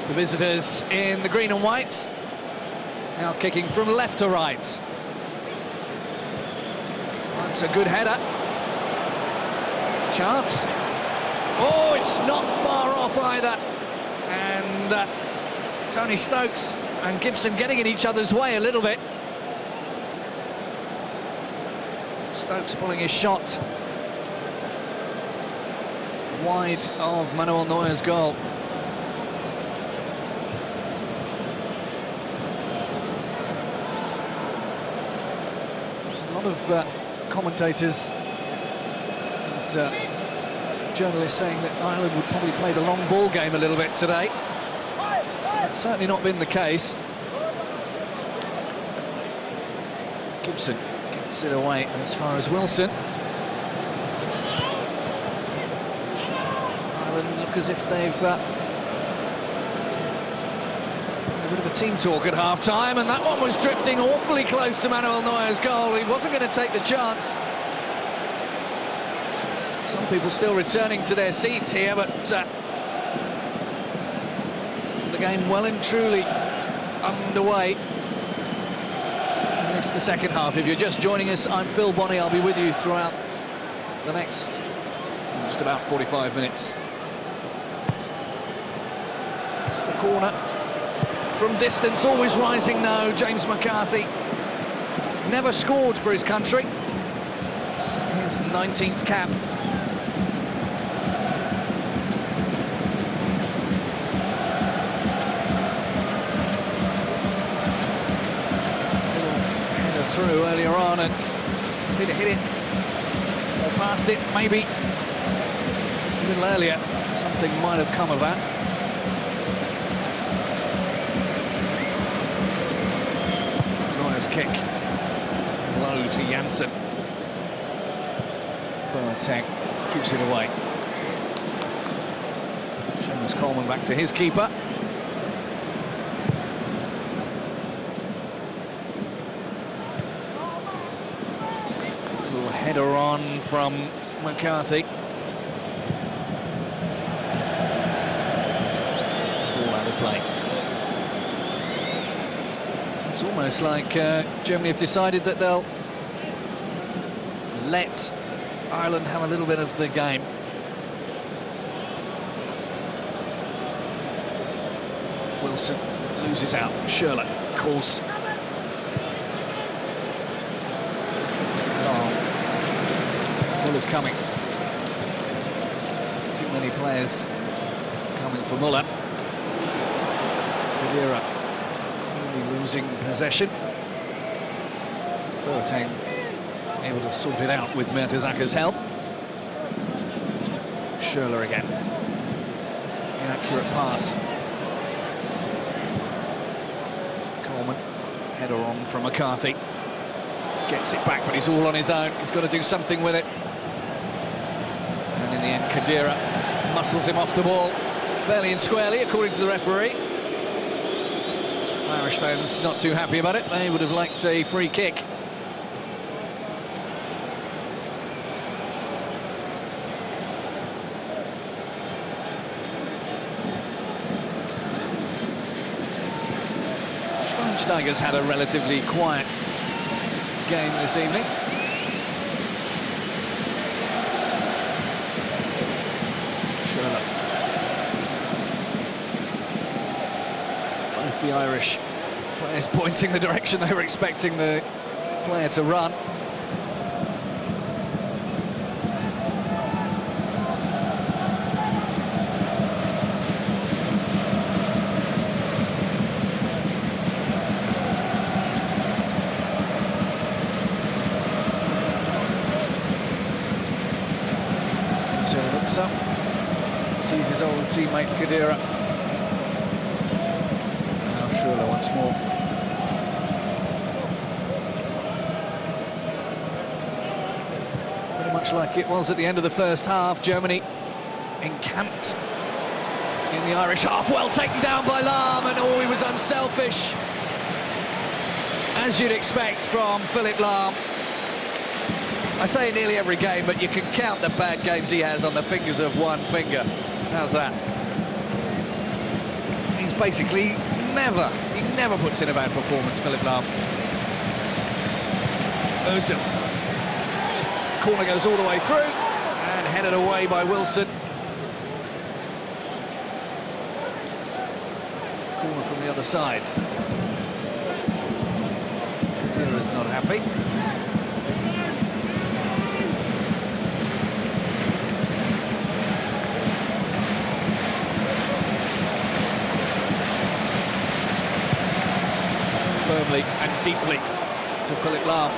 [SPEAKER 1] The visitors in the green and white, now kicking from left to right. That's a good header. Chance. Oh, it's not far off either. And Tony Stokes and Gibson getting in each other's way a little bit. Stokes pulling his shot wide of Manuel Neuer's goal. A lot of commentators and journalists saying that Ireland would probably play the long ball game a little bit today. That's certainly not been the case. Gibson gets it away as far as Wilson. Ireland look as if they've a bit of a team talk at half-time, and that one was drifting awfully close to Manuel Neuer's goal. He wasn't going to take the chance. Some people still returning to their seats here, but the game well and truly underway. And this is the second half. If you're just joining us, I'm Phil Bonney. I'll be with you throughout the next just about 45 minutes. It's the corner. From distance, always rising now, James McCarthy. Never scored for his country. It's his 19th cap. Through earlier on, and if he'd have hit it or passed it maybe a little earlier, something might have come of that. Neuer's kick low to Janssen. Boateng gives it away. Seamus Coleman back to his keeper. Header on from McCarthy. All out of play. It's almost like Germany have decided that they'll let Ireland have a little bit of the game. Wilson loses out. Schürrle calls. Muller's coming. Too many players coming for Muller. Khedira really losing possession. Boateng able to sort it out with Mertesacker's help. Schürrle again. Inaccurate pass. Coleman. Header on from McCarthy. Gets it back, but he's all on his own. He's got to do something with it. And in the end, Khedira muscles him off the ball fairly and squarely, according to the referee. Irish fans not too happy about it. They would have liked a free kick. Schweinsteiger's had a relatively quiet game this evening. Schürrle. Both the Irish players pointing the direction they were expecting the player to run. Looks up, sees his old teammate Khedira. Now Schürrle once more. Pretty much like it was at the end of the first half. Germany encamped in the Irish half, well taken down by Lahm, and oh, he was unselfish, as you'd expect from Philipp Lahm. I say it nearly every game, but you can count the bad games he has on the fingers of one finger. How's that? He's basically he never puts in a bad performance, Philipp Lahm. Ozil. Corner goes all the way through, and headed away by Wilson. Corner from the other side. Khedira's not happy. Firmly and deeply to Philipp Lahm.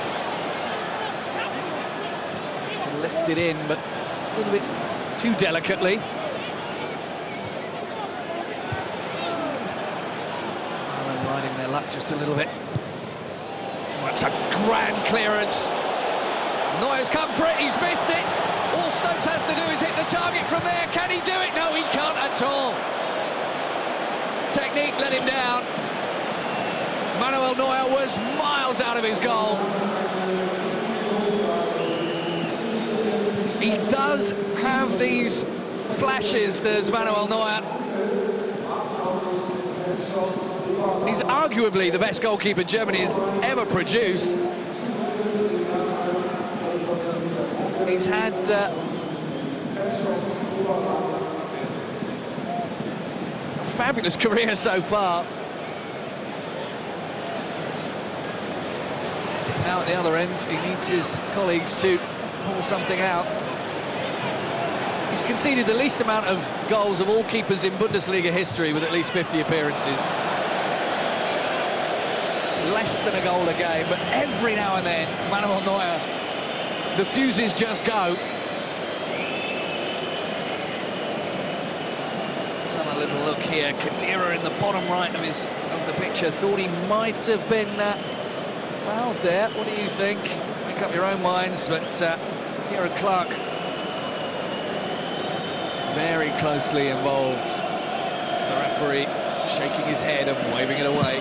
[SPEAKER 1] Just to lift it in, but a little bit too delicately. Ireland riding their luck just a little bit. That's a grand clearance. Neuer's come for it, he's missed it. All Stokes has to do is hit the target from there. Can he do it? No, he can't at all. Technique let him down. Manuel Neuer was miles out of his goal. He does have these flashes, does Manuel Neuer. He's arguably the best goalkeeper Germany has ever produced. He's had a fabulous career so far. Now at the other end, he needs his colleagues to pull something out. He's conceded the least amount of goals of all keepers in Bundesliga history, with at least 50 appearances. Less than a goal a game, but every now and then, Manuel Neuer, the fuses just go. Let's have a little look here. Khedira in the bottom right of the picture thought he might have been fouled there. What do you think? Make up your own minds, but Kieran Clark very closely involved. The referee shaking his head and waving it away.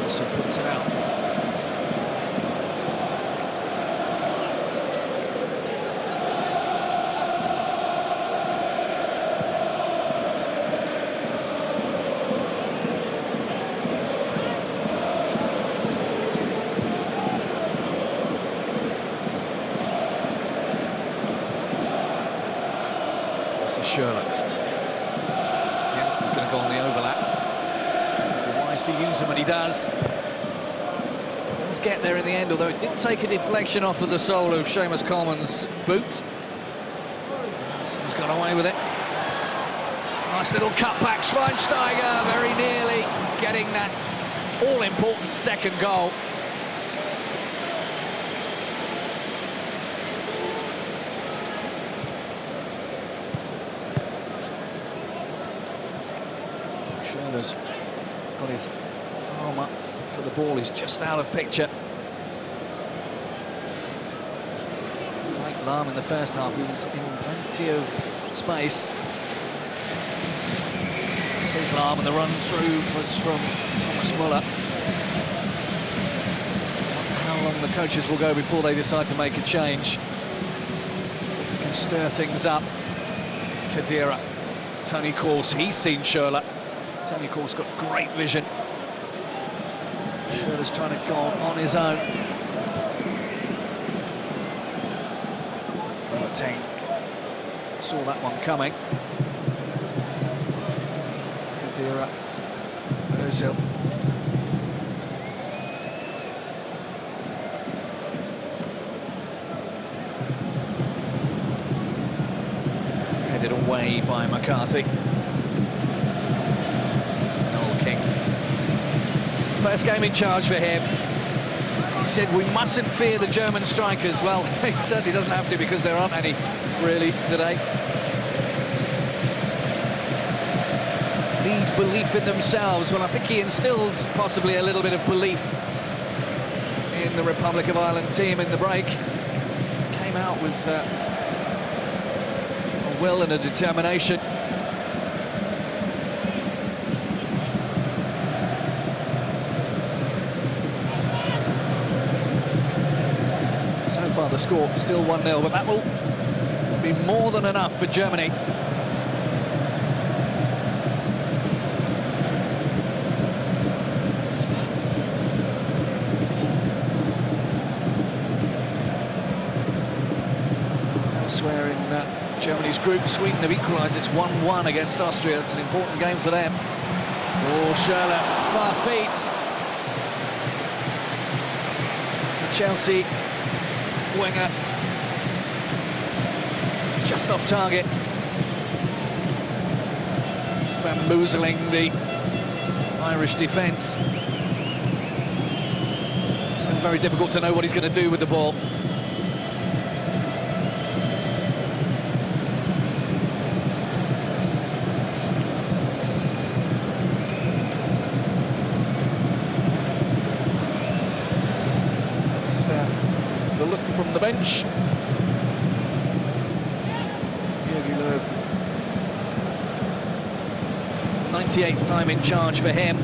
[SPEAKER 1] So puts it out. Schürrle. Jensen's going to go on the overlap. Wise to use him, and he does. Does get there in the end, although it did take a deflection off of the sole of Seamus Coleman's boot. Jensen's got away with it. Nice little cutback. Schweinsteiger very nearly getting that all-important second goal. Schürrle's got his arm up for the ball, he's just out of picture. Like Lahm in the first half, he was in plenty of space. Says Lahm, and the run through was from Thomas Müller. How long the coaches will go before they decide to make a change. If they can stir things up. Khedira, Tony Kroos, he's seen Schürrle. Tony Kroos got great vision. Schürrle's trying to go on his own. Boateng saw that one coming. Khedira, Özil. Headed away by McCarthy. First game in charge for him. He said we mustn't fear the German strikers. Well, he certainly doesn't have to, because there aren't any really today. Need belief in themselves. Well, I think he instilled possibly a little bit of belief in the Republic of Ireland team in the break. Came out with a will and a determination. So far the score still 1-0, but that will be more than enough for Germany. Elsewhere in Germany's group, Sweden have equalised. It's 1-1 against Austria. It's an important game for them. Oh, Schürrle, fast feet. Chelsea winger just off target, bamboozling the Irish defence. It's very difficult to know what he's going to do with the ball. It's the look from the bench. Jogi Löw. 98th time in charge for him.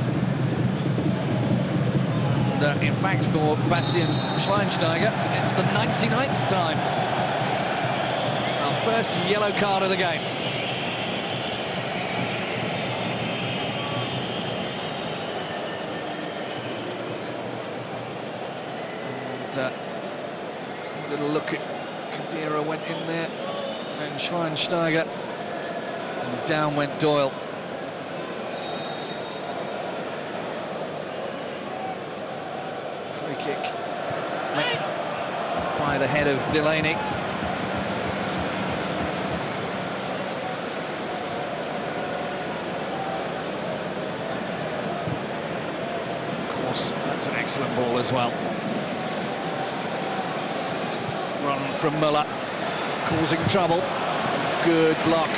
[SPEAKER 1] And in fact, for Bastian Schweinsteiger, it's the 99th time. Our first yellow card of the game. And a little look at Khedira went in there, and Schweinsteiger, and down went Doyle. Free kick by the head of Delaney. Of course, that's an excellent ball as well. Run from Muller, causing trouble. Good block.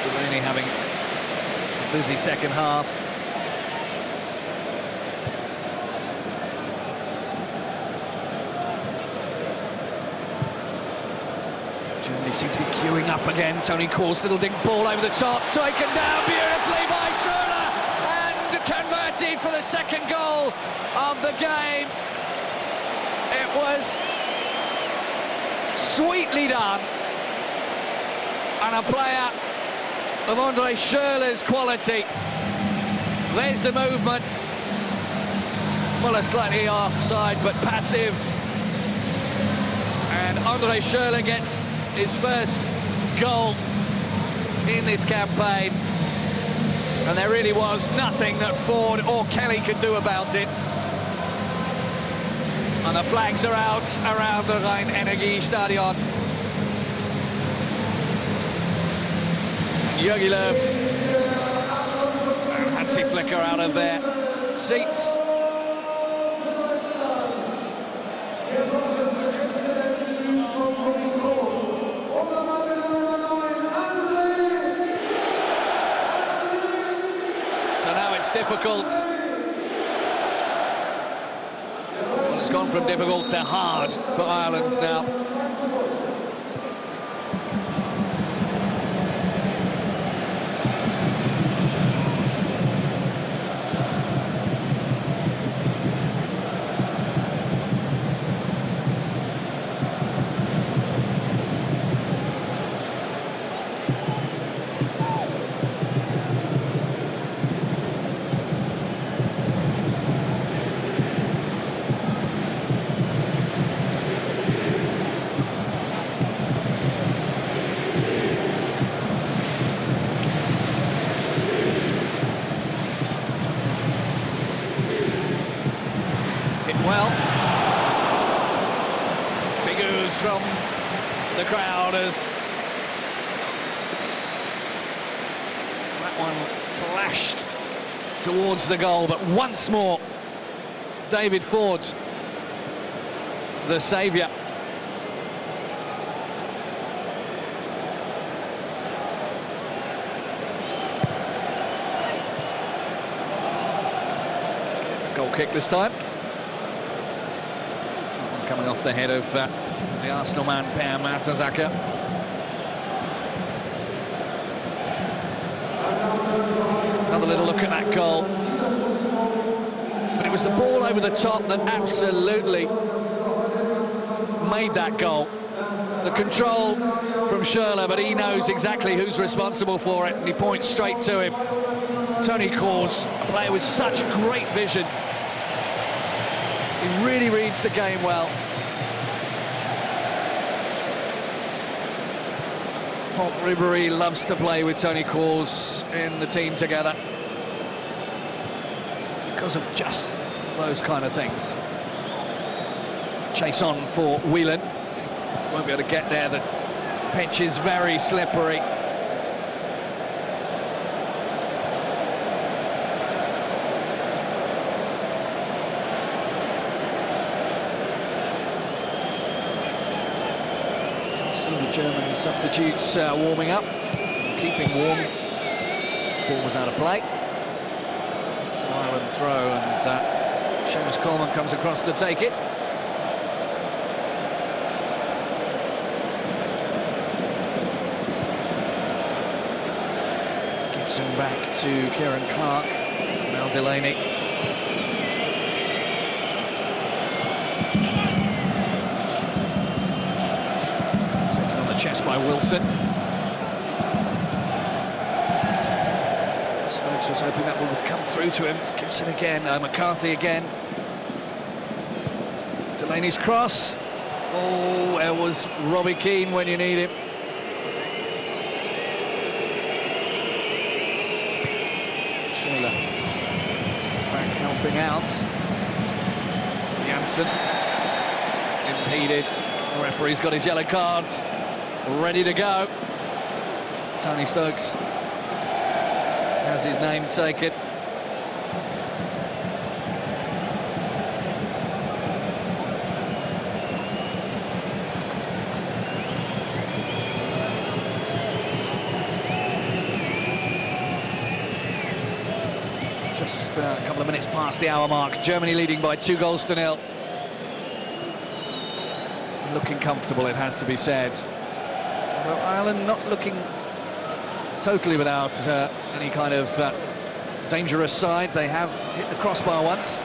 [SPEAKER 1] Delaney having a busy second half. Germany seem to be queuing up again. Toni Kroos, little dink ball over the top, taken down beautifully by Schürrle, and converted for the second goal of the game. It was sweetly done, and a player of André Schürrle's quality. There's the movement. Muller slightly offside, but passive. And André Schürrle gets his first goal in this campaign. And there really was nothing that Ford or Kelly could do about it. And the flags are out around the Rhein-Energiestadion. Jogi Löw and Hansi Flicker out of their seats. So now it's difficult. Well, it's gone from difficult to hard for Ireland now. Well, big ooze from the crowd as that one flashed towards the goal, but once more, David Ford, the saviour. Goal kick this time. Coming off the head of the Arsenal man, Per Mertesacker. Another little look at that goal. But it was the ball over the top that absolutely made that goal. The control from Schürrle, but he knows exactly who's responsible for it, and he points straight to him. Toni Kroos, a player with such great vision. He really reads the game well. Franck Ribéry loves to play with Toni Kroos in the team together because of just those kind of things. Chase on for Whelan. Won't be able to get there. The pitch is very slippery. The German substitutes warming up, keeping warm. Ball was out of play. It's an Ireland throw, and Seamus Coleman comes across to take it. Gibson back to Kieran Clark. Now Delaney. Taken on the chest by Wilson. Stokes was hoping that one would come through to him. It's Gibson again, McCarthy again. Delaney's cross. Oh, there was Robbie Keane when you need him. Sheila back helping out. Janssen impeded. The referee's got his yellow card ready to go. Tony Stokes has his name taken. Just a couple of minutes past the hour mark. Germany leading by 2-0. Looking comfortable, it has to be said. Although Ireland not looking totally without any kind of dangerous side. They have hit the crossbar once.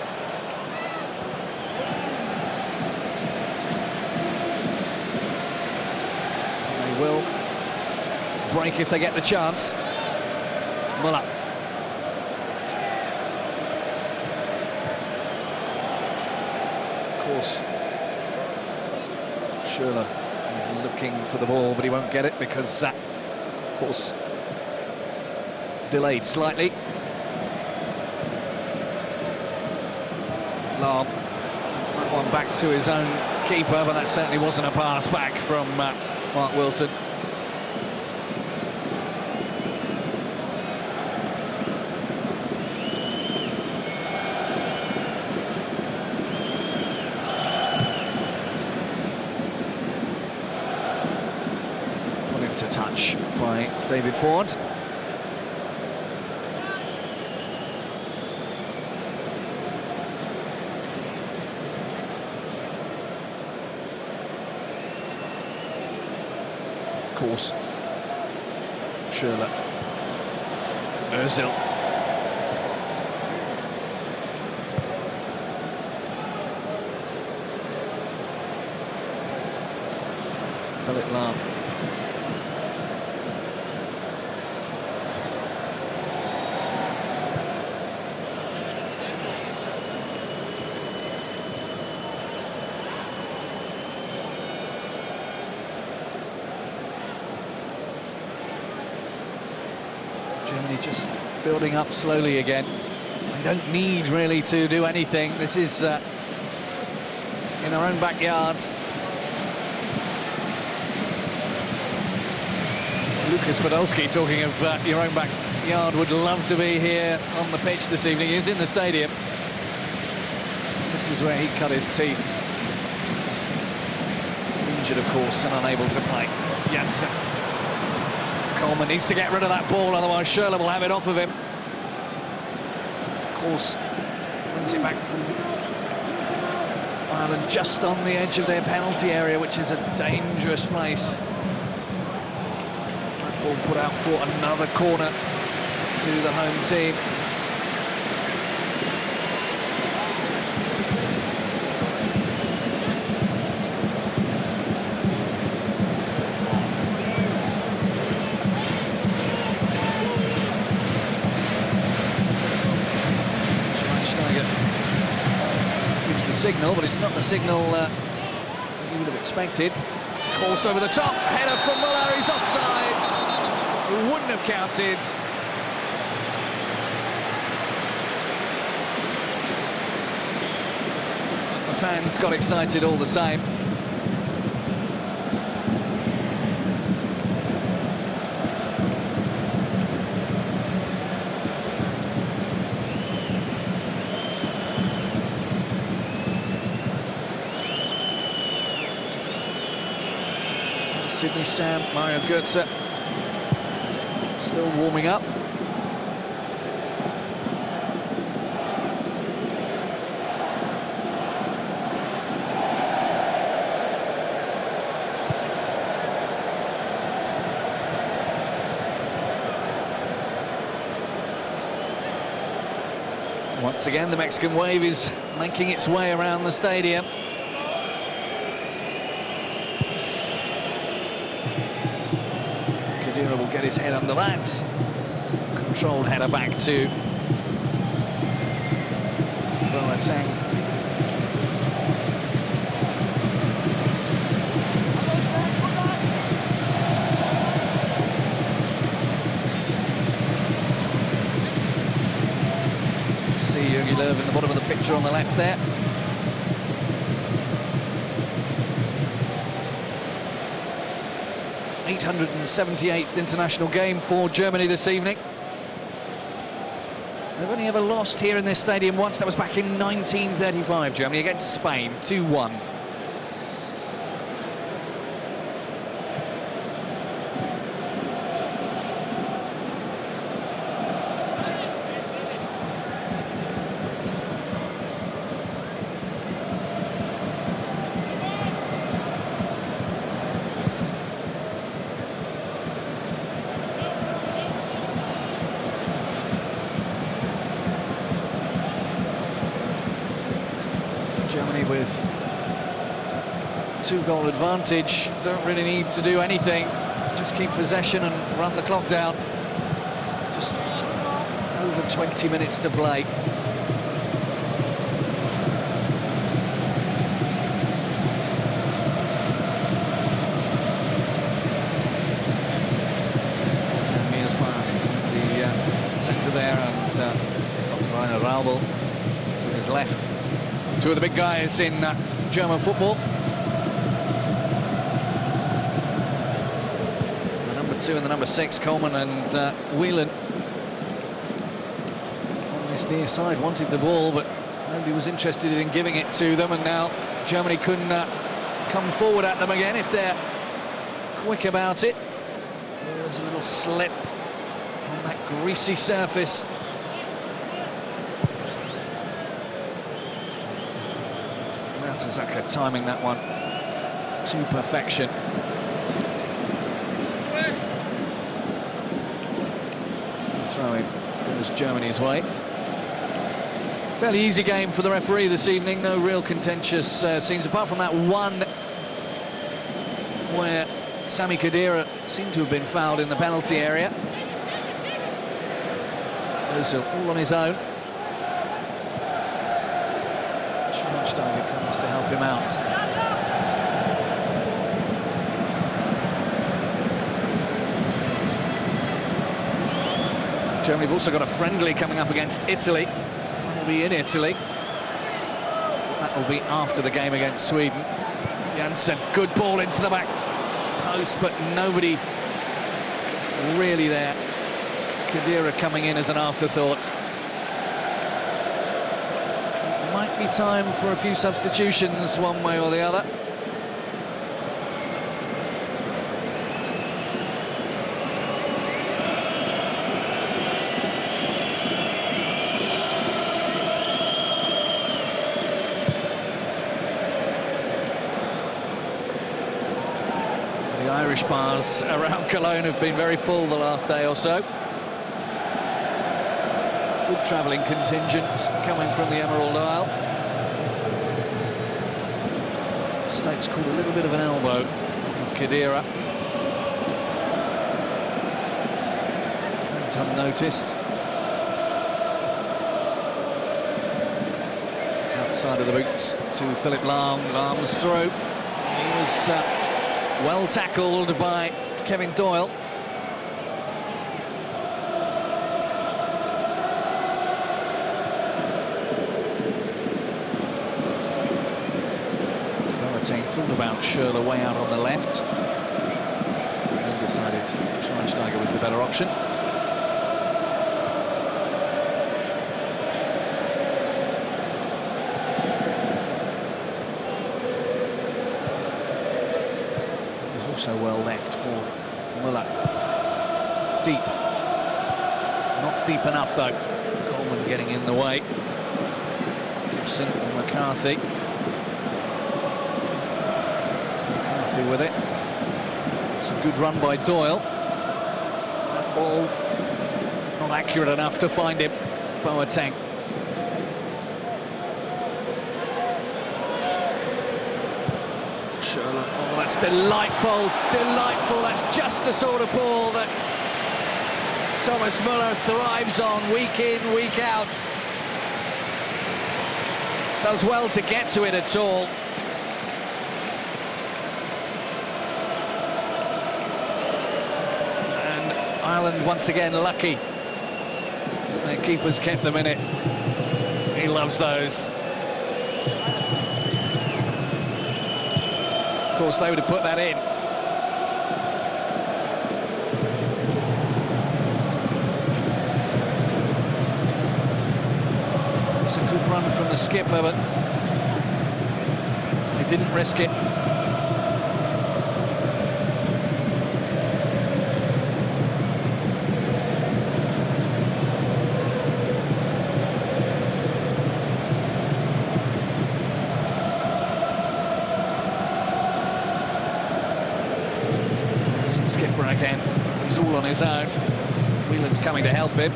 [SPEAKER 1] They will break if they get the chance. Muller. Of course, Schürrle is looking for the ball, but he won't get it because, of course, delayed slightly. Lahm, that one back to his own keeper, but that certainly wasn't a pass back from Mark Wilson. Put into touch by David Ford. Course, Schürrle, Özil, Philip Lahm, Germany just building up slowly again. They don't need really to do anything. This is in their own backyard. Lucas Podolski, talking of your own backyard, would love to be here on the pitch this evening. He's in the stadium. This is where he cut his teeth. Injured, of course, and unable to play. Janssen. Coleman needs to get rid of that ball, otherwise Schürrle will have it off of him. Of course, runs it back from Ireland just on the edge of their penalty area, which is a dangerous place. That ball put out for another corner to the home team. Gives the signal, but it's not the signal that you would have expected. Course over the top, header from Muller, he's offside. It wouldn't have counted. The fans got excited all the same. Sydney Sam, Mario Götze still warming up. Once again, the Mexican wave is making its way around the stadium. Khedira will get his head under that. Controlled header back to Boateng. See Jogi Löw in the bottom of the picture on the left there. '878th international game for Germany this evening. They've only ever lost here in this stadium once. That was back in 1935, Germany against Spain, 2-1. Germany with 2-goal advantage, don't really need to do anything, just keep possession and run the clock down. Just over 20 minutes to play. The centre there, and Dr. Rainer Raubel to his left. Two of the big guys in German football. The number 2 and the number 6, Coleman and Whelan. On this near side, wanted the ball, but nobody was interested in giving it to them, and now Germany couldn't come forward at them again if they're quick about it. There's a little slip on that greasy surface. Zaka timing that one to perfection. Throwing goes Germany's way. Fairly easy game for the referee this evening. No real contentious scenes, apart from that one where Sami Khedira seemed to have been fouled in the penalty area. Ozil all on his own. Schweinsteiger comes to help him out. Germany have also got a friendly coming up against Italy. That'll be in Italy. That will be after the game against Sweden. Janssen, good ball into the back post, but nobody really there. Khedira coming in as an afterthought. Might be time for a few substitutions one way or the other. The Irish bars around Cologne have been very full the last day or so. Good travelling contingent coming from the Emerald Isle. Stokes caught a little bit of an elbow off of Khedira. Went unnoticed. Outside of the boot to Philip Lahm. Lahm's through. He was well tackled by Kevin Doyle. Thought about Schürrle way out on the left, and decided Schweinsteiger was the better option. There's So well left for Muller. Deep. Not deep enough, though. Coleman getting in the way. Gibson and McCarthy. McCarthy with it. It's a good run by Doyle. That ball not accurate enough to find him. Boateng. Sherlock. Oh, that's delightful, delightful. That's just the sort of ball that Thomas Muller thrives on week in, week out. Does well to get to it at all. And Ireland once again lucky. Their keepers kept them in it. He loves those. Of course, they would have put that in. It's a good run from the skipper, but they didn't risk it. It's the skipper again. He's all on his own. Whelan's coming to help him.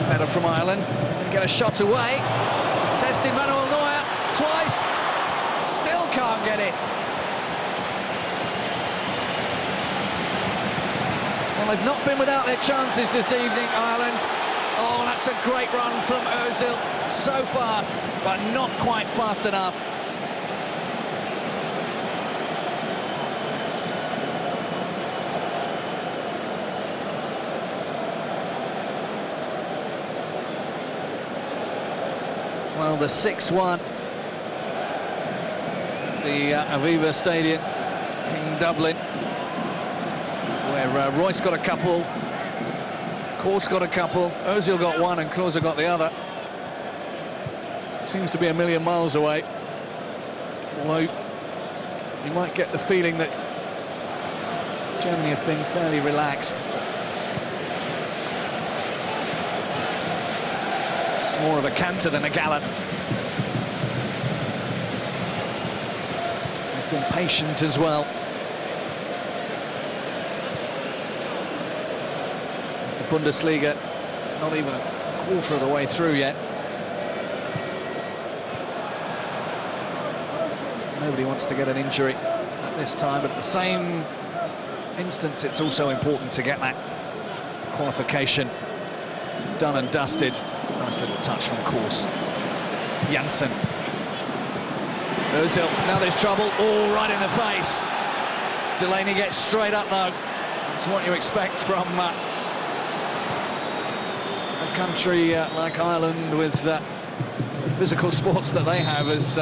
[SPEAKER 1] Better from Ireland. Get a shot away. Testing Manuel Neuer twice. Still can't get it. Well, they've not been without their chances this evening, Ireland. Oh, that's a great run from Ozil. So fast, but not quite fast enough. Well, the 6-1 at the Aviva Stadium in Dublin, where Royce got a couple, Korse got a couple, Ozil got one and Klose got the other. Seems to be a million miles away. Although you might get the feeling that Germany have been fairly relaxed. It's more of a canter than a gallop. They've been patient as well. The Bundesliga, not even a quarter of the way through yet. Nobody wants to get an injury at this time, but at the same instance, it's also important to get that qualification done and dusted. Nice little touch from Korse. Janssen. Ozil, now there's trouble. Oh, right in the face. Delaney gets straight up, though. That's what you expect from a country like Ireland with the physical sports that they have as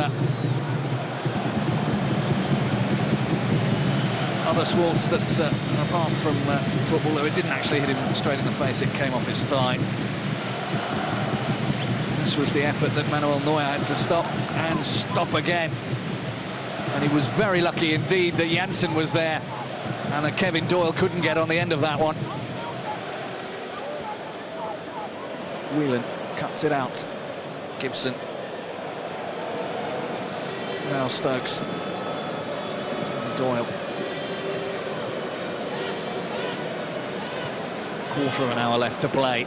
[SPEAKER 1] other sports that, apart from football, though it didn't actually hit him straight in the face, it came off his thigh. This was the effort that Manuel Neuer had to stop and stop again. And he was very lucky indeed that Janssen was there and that Kevin Doyle couldn't get on the end of that one. Whelan cuts it out. Gibson. Now Stokes. Doyle. Quarter of an hour left to play.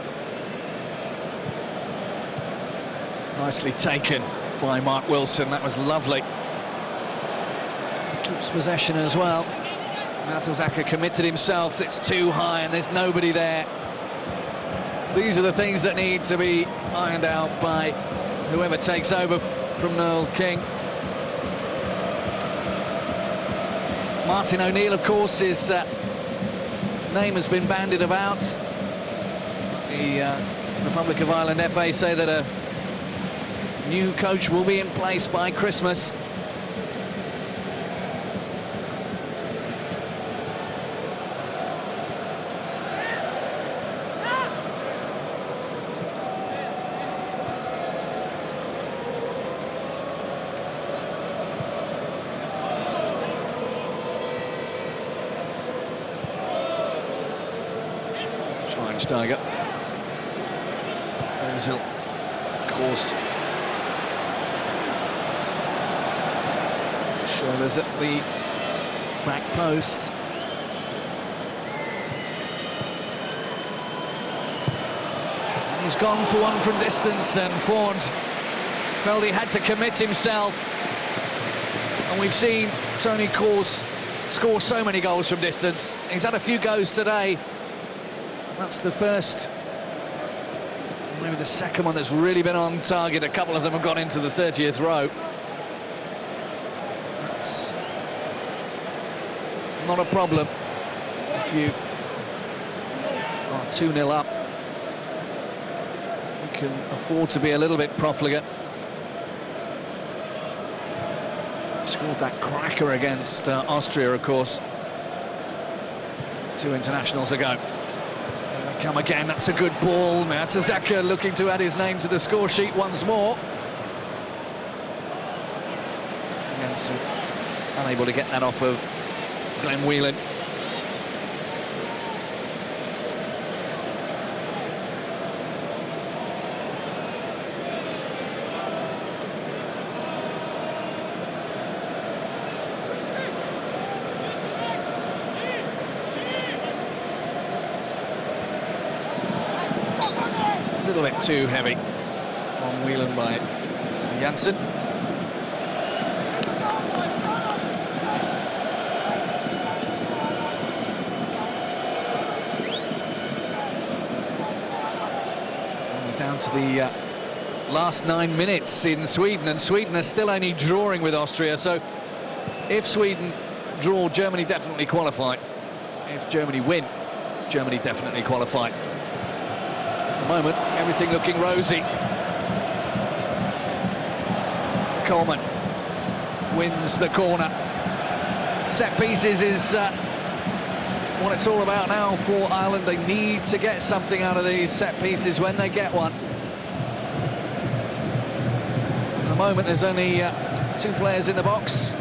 [SPEAKER 1] Nicely taken by Mark Wilson. That was lovely. Keeps possession as well. Mertesacker committed himself. It's too high and there's nobody there. These are the things that need to be ironed out by whoever takes over from Noel King. Martin O'Neill, of course, his name has been bandied about. The Republic of Ireland FA say that a new coach will be in place by Christmas. Schweinsteiger. Ozil, of course. Shoulders at the back post. And he's gone for one from distance, and Ford felt he had to commit himself. And we've seen Toni Kroos score so many goals from distance. He's had a few goes today. That's the first, maybe the second one that's really been on target. A couple of them have gone into the 30th row. That's not a problem if you are 2-0 up. You can afford to be a little bit profligate. Scored that cracker against Austria, of course, 2 internationals ago. Here they come again. That's a good ball. Mertesacker looking to add his name to the score sheet once more. Jensen unable to get that off of Glenn Whelan. A little bit too heavy on Whelan by Janssen. Down to the last 9 minutes in Sweden, and Sweden are still only drawing with Austria, so if Sweden draw, Germany definitely qualify. If Germany win, Germany definitely qualify. At the moment, everything looking rosy. Coleman wins the corner. Set pieces is what it's all about now for Ireland. They need to get something out of these set pieces when they get one. At the moment, there's only 2 players in the box.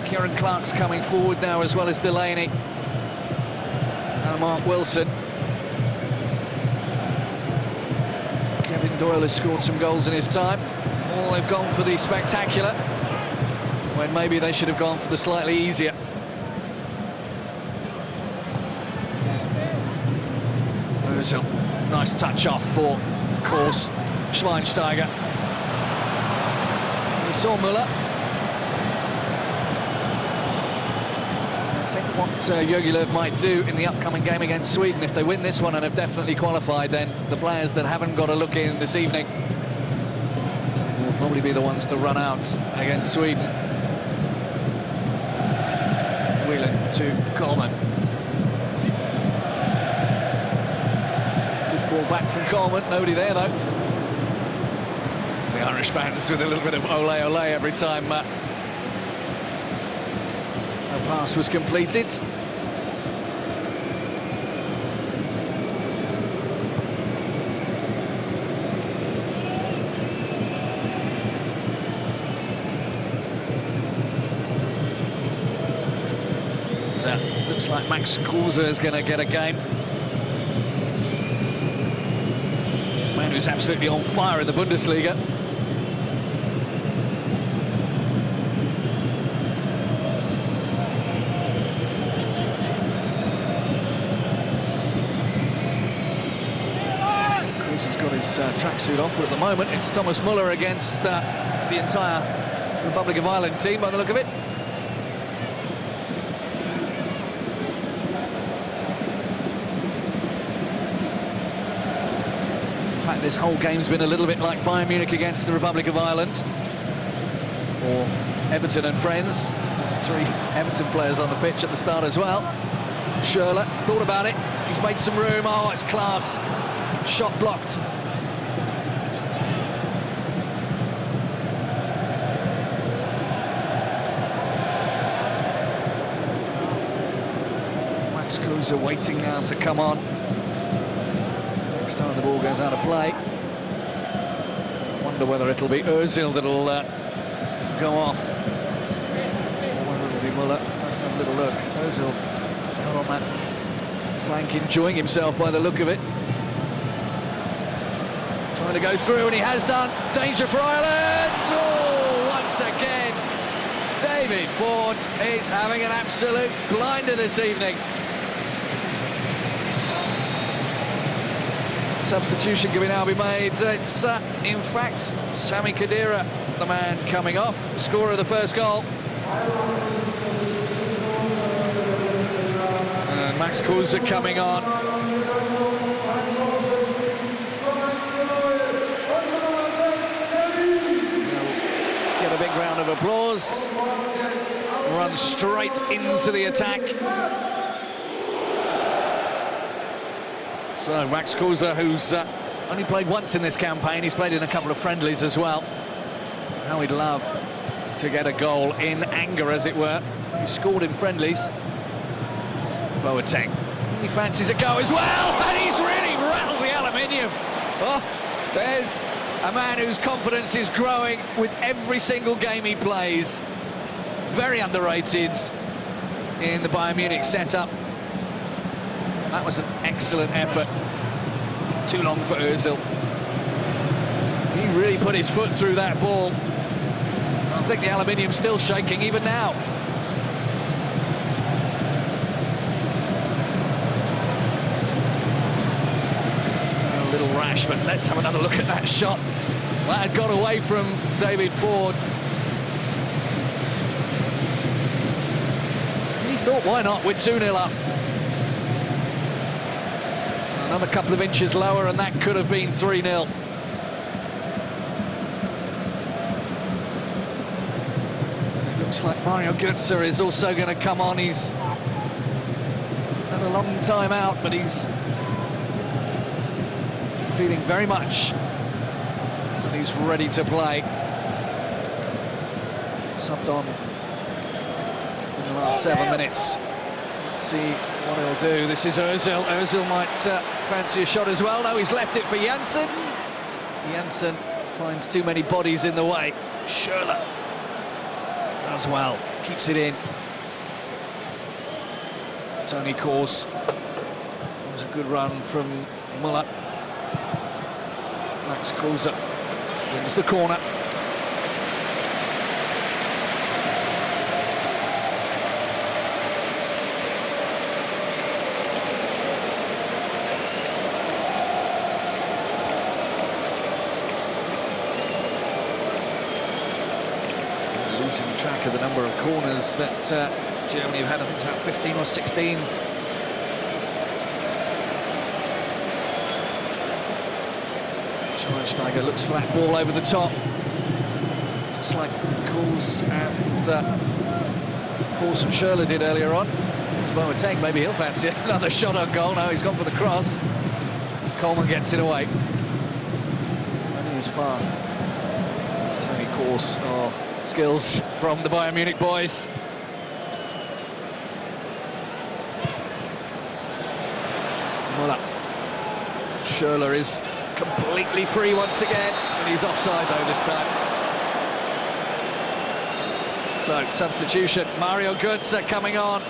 [SPEAKER 1] Kieran Clark's coming forward now, as well as Delaney and Mark Wilson. Kevin Doyle has scored some goals in his time. Oh, they've gone for the spectacular, when maybe they should have gone for the slightly easier. Ozil, nice touch off for, of course, Schweinsteiger. We saw Müller. I think what Jogi Löw might do in the upcoming game against Sweden, if they win this one and have definitely qualified, then the players that haven't got a look in this evening will probably be the ones to run out against Sweden. Whelan to Coleman. Good ball back from Coleman, nobody there though. The Irish fans with a little bit of ole ole every time a pass was completed. So, looks like Max Kruse is going to get a game. Man who's absolutely on fire in the Bundesliga. Kruse has got his tracksuit off, but at the moment it's Thomas Müller against the entire Republic of Ireland team, by the look of it. This whole game's been a little bit like Bayern Munich against the Republic of Ireland, or Everton and friends. 3 Everton players on the pitch at the start as well. Schürrle thought about it, he's made some room. Oh, it's class. Shot blocked. Max Kruse waiting now to come on. Next time the ball goes out of play. Wonder whether it'll be Ozil that'll go off, or whether it'll be Müller. Have to have a little look. Ozil out on that flank enjoying himself by the look of it. Trying to go through, and he has done. Danger for Ireland! Oh, once again, David Ford is having an absolute blinder this evening. Substitution can now be made. It's, in fact, Sami Khedira, the man coming off, scorer of the first goal. And Max Kruse coming on. Get a big round of applause. Run straight into the attack. So Max Kruse, who's only played once in this campaign, he's played in a couple of friendlies as well. How he'd love to get a goal in anger, as it were. He scored in friendlies. Boateng, he fancies a go as well, and he's really rattled the aluminium. Oh, there's a man whose confidence is growing with every single game he plays. Very underrated in the Bayern Munich setup. That was an excellent effort. Too long for Özil. He really put his foot through that ball. I think the aluminium's still shaking even now. A little rash, but let's have another look at that shot. That had got away from David Ford. He thought, why not? We're 2-0 up. Another couple of inches lower, and that could have been 3-0. It looks like Mario Götze is also going to come on. He's had a long time out, but he's feeling very much that he's ready to play. Subbed on in the last 7 minutes. Let's see what he'll do. This is Özil. Özil might fancy a shot as well. No, he's left it for Janssen. Janssen finds too many bodies in the way. Schürrle does well, keeps it in. Toni Kroos. That was a good run from Müller. Max Kruse wins the corner. Losing track of the number of corners that Germany have had. I think it's about 15 or 16. Schweinsteiger looks for that ball over the top, just like Kroos and Schürrle did earlier on. Boateng, maybe he'll fancy another shot on goal. No, he's gone for the cross. Coleman gets it away. And he's far. It's Toni Kroos. Oh, skills from the Bayern Munich boys. Müller. Schürrle is completely free once again, and he's offside though this time. So, substitution, Mario Götze coming on.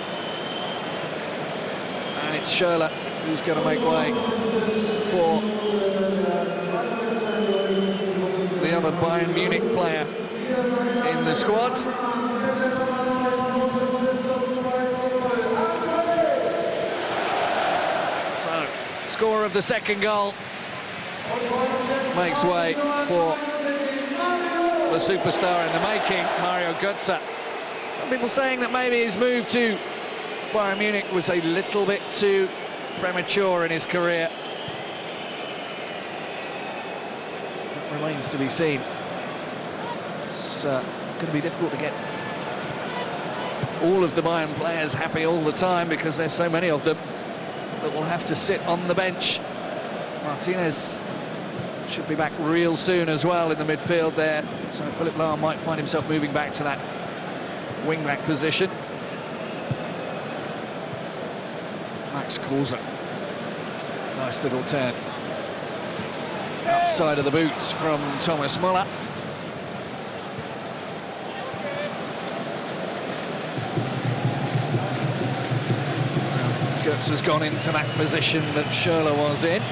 [SPEAKER 1] And it's Schürrle who's going to make way for the other Bayern Munich player in the squad. So, scorer of the second goal makes way for the superstar in the making, Mario Götze. Some people saying that maybe his move to Bayern Munich was a little bit too premature in his career. That remains to be seen. It's going to be difficult to get all of the Bayern players happy all the time because there's so many of them that will have to sit on the bench. Martinez should be back real soon as well in the midfield there, so Philipp Lahm might find himself moving back to that wing-back position. Max Kruse, nice little turn outside of the boots from Thomas Müller. Gertz has gone into that position that Schürrle was in.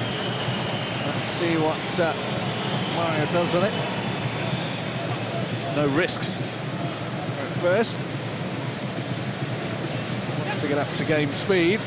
[SPEAKER 1] Let's see what Mario does with it. No risks at first. Wants to get up to game speed.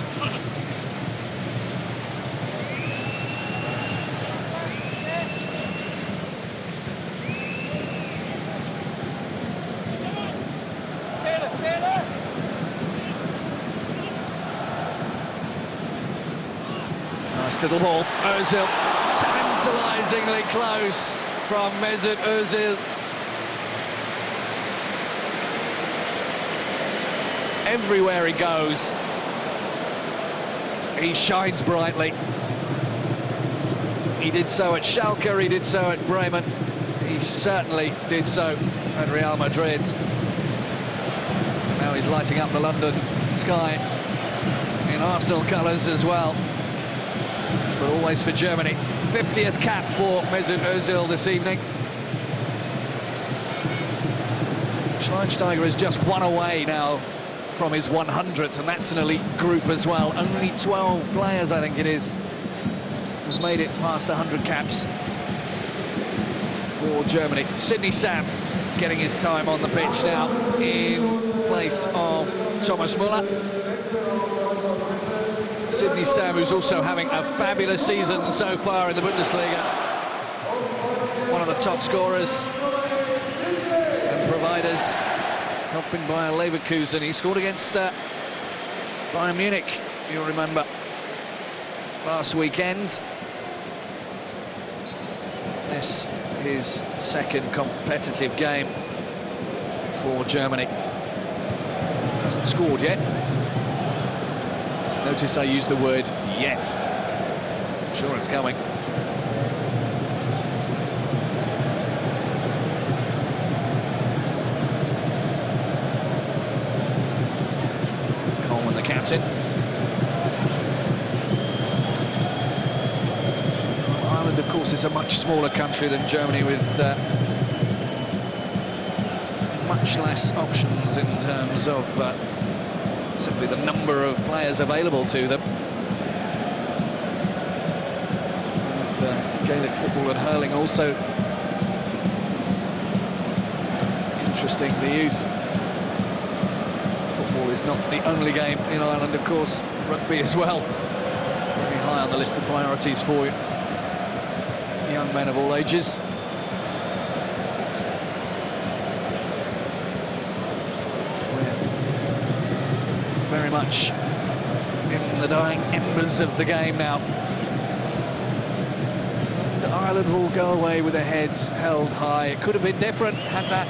[SPEAKER 1] Nice little ball. Ozil, tantalisingly close from Mesut Ozil. Everywhere he goes, he shines brightly. He did so at Schalke, he did so at Bremen. He certainly did so at Real Madrid. Now he's lighting up the London sky in Arsenal colours as well. But always for Germany. 50th cap for Mesut Ozil this evening. Schweinsteiger is just one away now from his 100th, and that's an elite group as well. Only 12 players, I think it is, who've made it past 100 caps for Germany. Sidney Sam getting his time on the pitch now in place of Thomas Müller. Sidney Sam, who's also having a fabulous season so far in the Bundesliga. One of the top scorers and providers, helping by Leverkusen. He scored against Bayern Munich, you'll remember, last weekend. This is his second competitive game for Germany. Hasn't scored yet. Notice I use the word yet. I'm sure it's coming. Coleman, the captain. Ireland, of course, is a much smaller country than Germany, with much less options in terms of simply the number of players available to them. With Gaelic football and hurling also interesting, the youth. Football is not the only game in Ireland, of course. Rugby as well. Very high on the list of priorities for young men of all ages. Very much in the dying embers of the game now. And Ireland will go away with their heads held high. It could have been different had that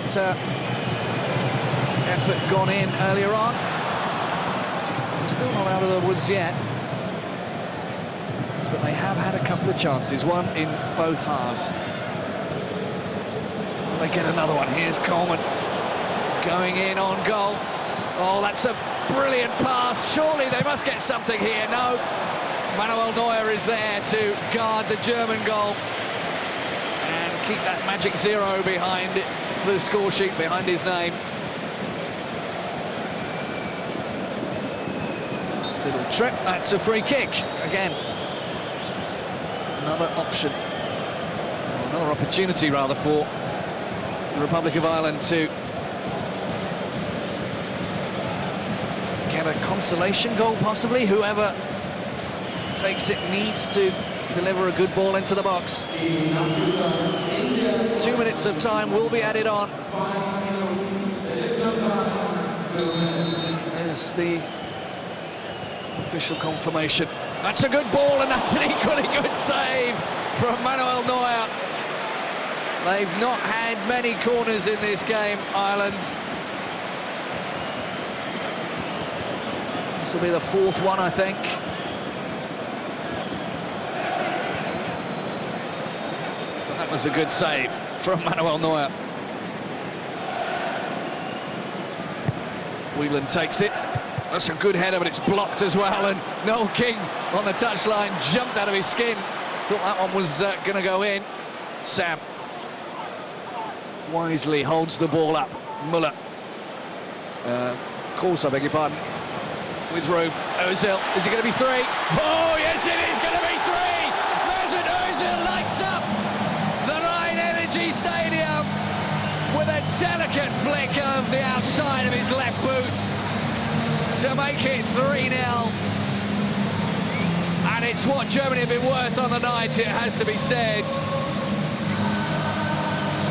[SPEAKER 1] effort gone in earlier on. They're still not out of the woods yet, but they have had a couple of chances, one in both halves. They get another one. Here's Coleman going in on goal. Oh, that's a brilliant pass. Surely they must get something here. No, Manuel Neuer is there to guard the German goal and keep that magic zero behind the score sheet, behind his name. Little trip, that's a free kick again. Another option, another opportunity rather, for the Republic of Ireland to get a consolation goal, possibly. Whoever takes it needs to deliver a good ball into the box. 2 minutes of time will be added on. There's the official confirmation. That's a good ball, and that's an equally good save from Manuel Neuer. They've not had many corners in this game, Ireland. This will be the fourth one, I think. But that was a good save from Manuel Neuer. Whelan takes it. That's a good header, but it's blocked as well. And Noel King on the touchline jumped out of his skin. Thought that one was going to go in. Sam wisely holds the ball up. Müller. Of course, I beg your pardon. with room. Ozil, is it going to be 3? Oh, yes, it is going to be 3! Mesut Ozil lights up the Rhine Energy Stadium with a delicate flick of the outside of his left boot to make it 3-0. And it's what Germany have been worth on the night, it has to be said.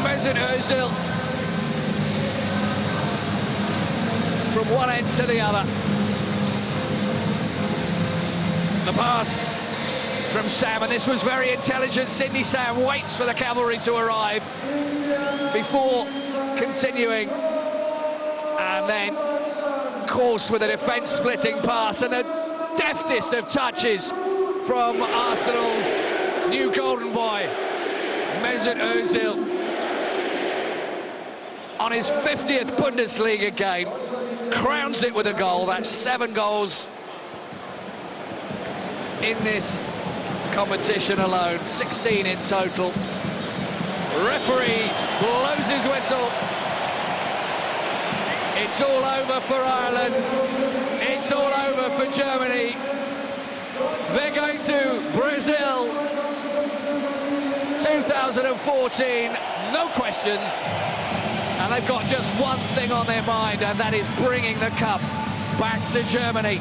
[SPEAKER 1] Mesut Ozil from one end to the other. The pass from Sam, and this was very intelligent. Sydney Sam waits for the cavalry to arrive before continuing, and then course with a defence-splitting pass and the deftest of touches from Arsenal's new golden boy, Mesut Ozil. On his 50th Bundesliga game, crowns it with a goal. That's 7 goals in this competition alone, 16 in total. Referee blows his whistle. It's all over for Ireland. It's all over for Germany. They're going to Brazil 2014, no questions. And they've got just one thing on their mind, and that is bringing the cup back to Germany.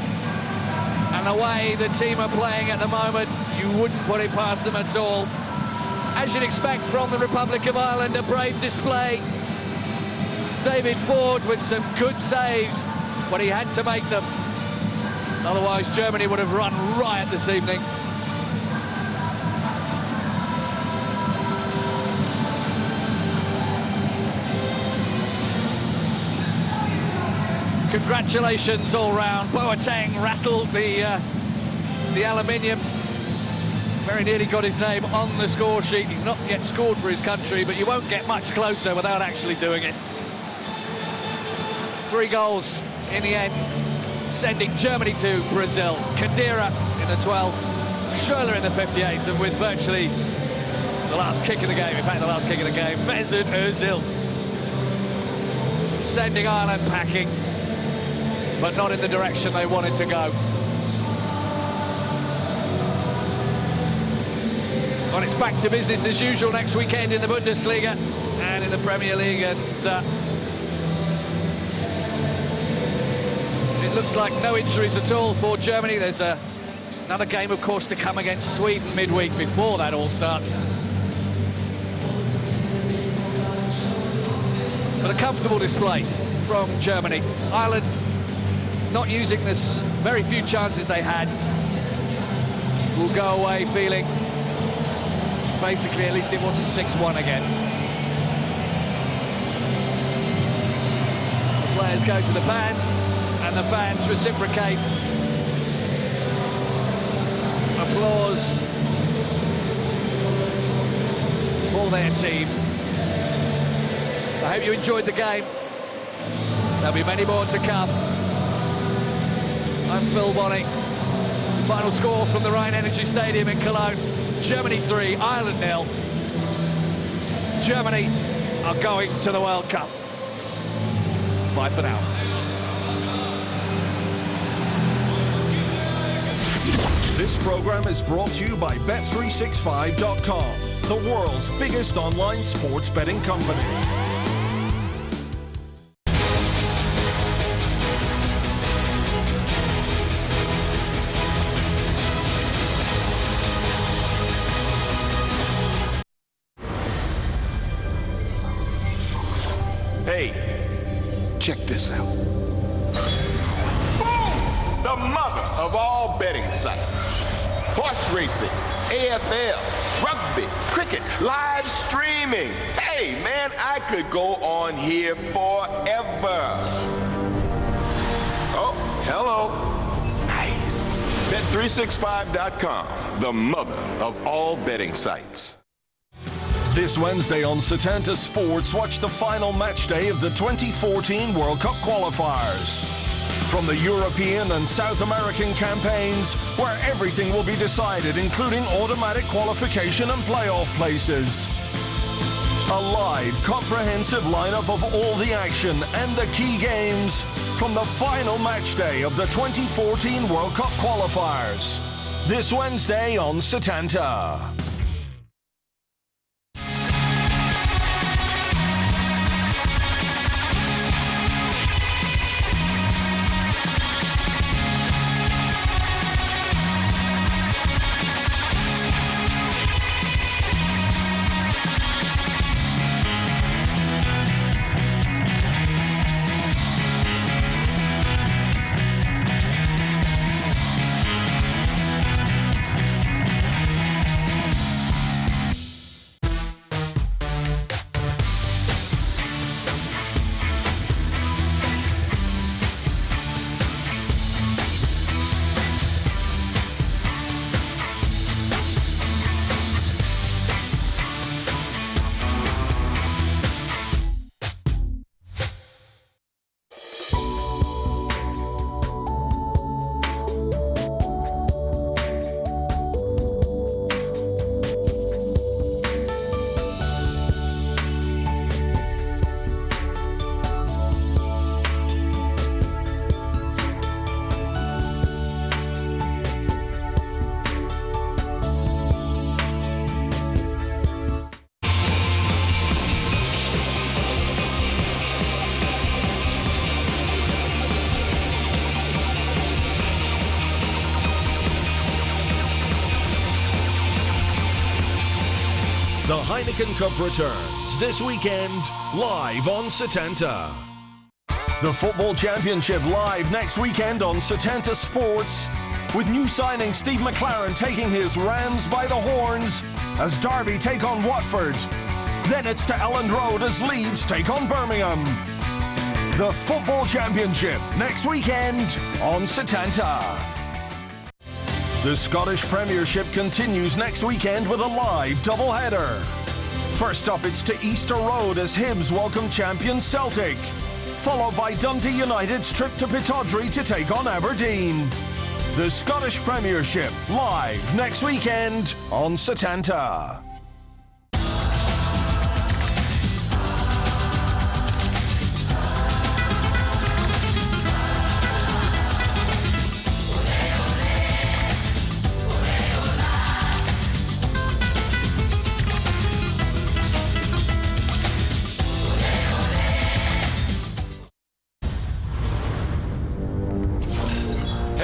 [SPEAKER 1] And the way the team are playing at the moment, you wouldn't put it past them at all. As you'd expect from the Republic of Ireland, a brave display. David Ford with some good saves when he had to make them. Otherwise, Germany would have run riot this evening. Congratulations all round. Boateng rattled the aluminium. Very nearly got his name on the score sheet. He's not yet scored for his country, but you won't get much closer without actually doing it. 3 goals in the end, sending Germany to Brazil. Kadira in the 12th, Schürrle in the 58th, and with virtually the last kick of the game, in fact the last kick of the game, Mesut Ozil sending Ireland packing, but not in the direction they wanted to go. Well, it's back to business as usual next weekend in the Bundesliga and in the Premier League, and it looks like no injuries at all for Germany. There's another game, of course, to come against Sweden midweek before that all starts. But a comfortable display from Germany. Ireland not using this very few chances they had. Will go away feeling basically at least it wasn't 6-1 again. The players go to the fans, and the fans reciprocate. Applause for their team. I hope you enjoyed the game. There'll be many more to come. I'm Phil Bonny. Final score from the Rhine Energy Stadium in Cologne. Germany 3, Ireland 0. Germany are going to the World Cup. Bye for now.
[SPEAKER 4] This program is brought to you by Bet365.com, the world's biggest online sports betting company.
[SPEAKER 3] Hey, check this out. Boom! The mother of all betting sites. Horse racing, AFL, rugby, cricket, live streaming. Hey, man, I could go on here forever. Oh, hello. Nice. Bet365.com, the mother of all betting sites.
[SPEAKER 4] This Wednesday on Setanta Sports, watch the final match day of the 2014 World Cup qualifiers. From the European and South American campaigns, where everything will be decided, including automatic qualification and playoff places. A live, comprehensive lineup of all the action and the key games from the final match day of the 2014 World Cup qualifiers. This Wednesday on Setanta. The Heineken Cup returns this weekend, live on Setanta. The Football Championship live next weekend on Setanta Sports, with new signing Steve McLaren taking his Rams by the horns as Derby take on Watford. Then it's to Elland Road as Leeds take on Birmingham. The Football Championship next weekend on Setanta. The Scottish Premiership continues next weekend with a live doubleheader. First up, it's to Easter Road as Hibs welcome champion Celtic, followed by Dundee United's trip to Pittodrie to take on Aberdeen. The Scottish Premiership live next weekend on Setanta.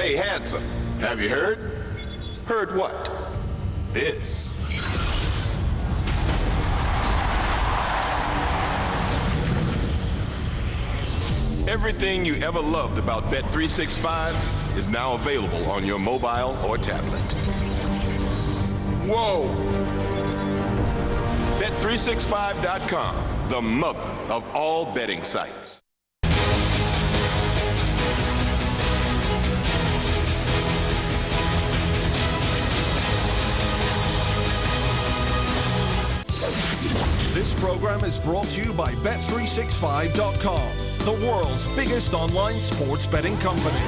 [SPEAKER 3] Hey, handsome, have you heard? Heard what? This. Everything you ever loved about Bet365 is now available on your mobile or tablet. Whoa! Bet365.com, the mother of all betting sites.
[SPEAKER 4] This program is brought to you by Bet365.com, the world's biggest online sports betting company.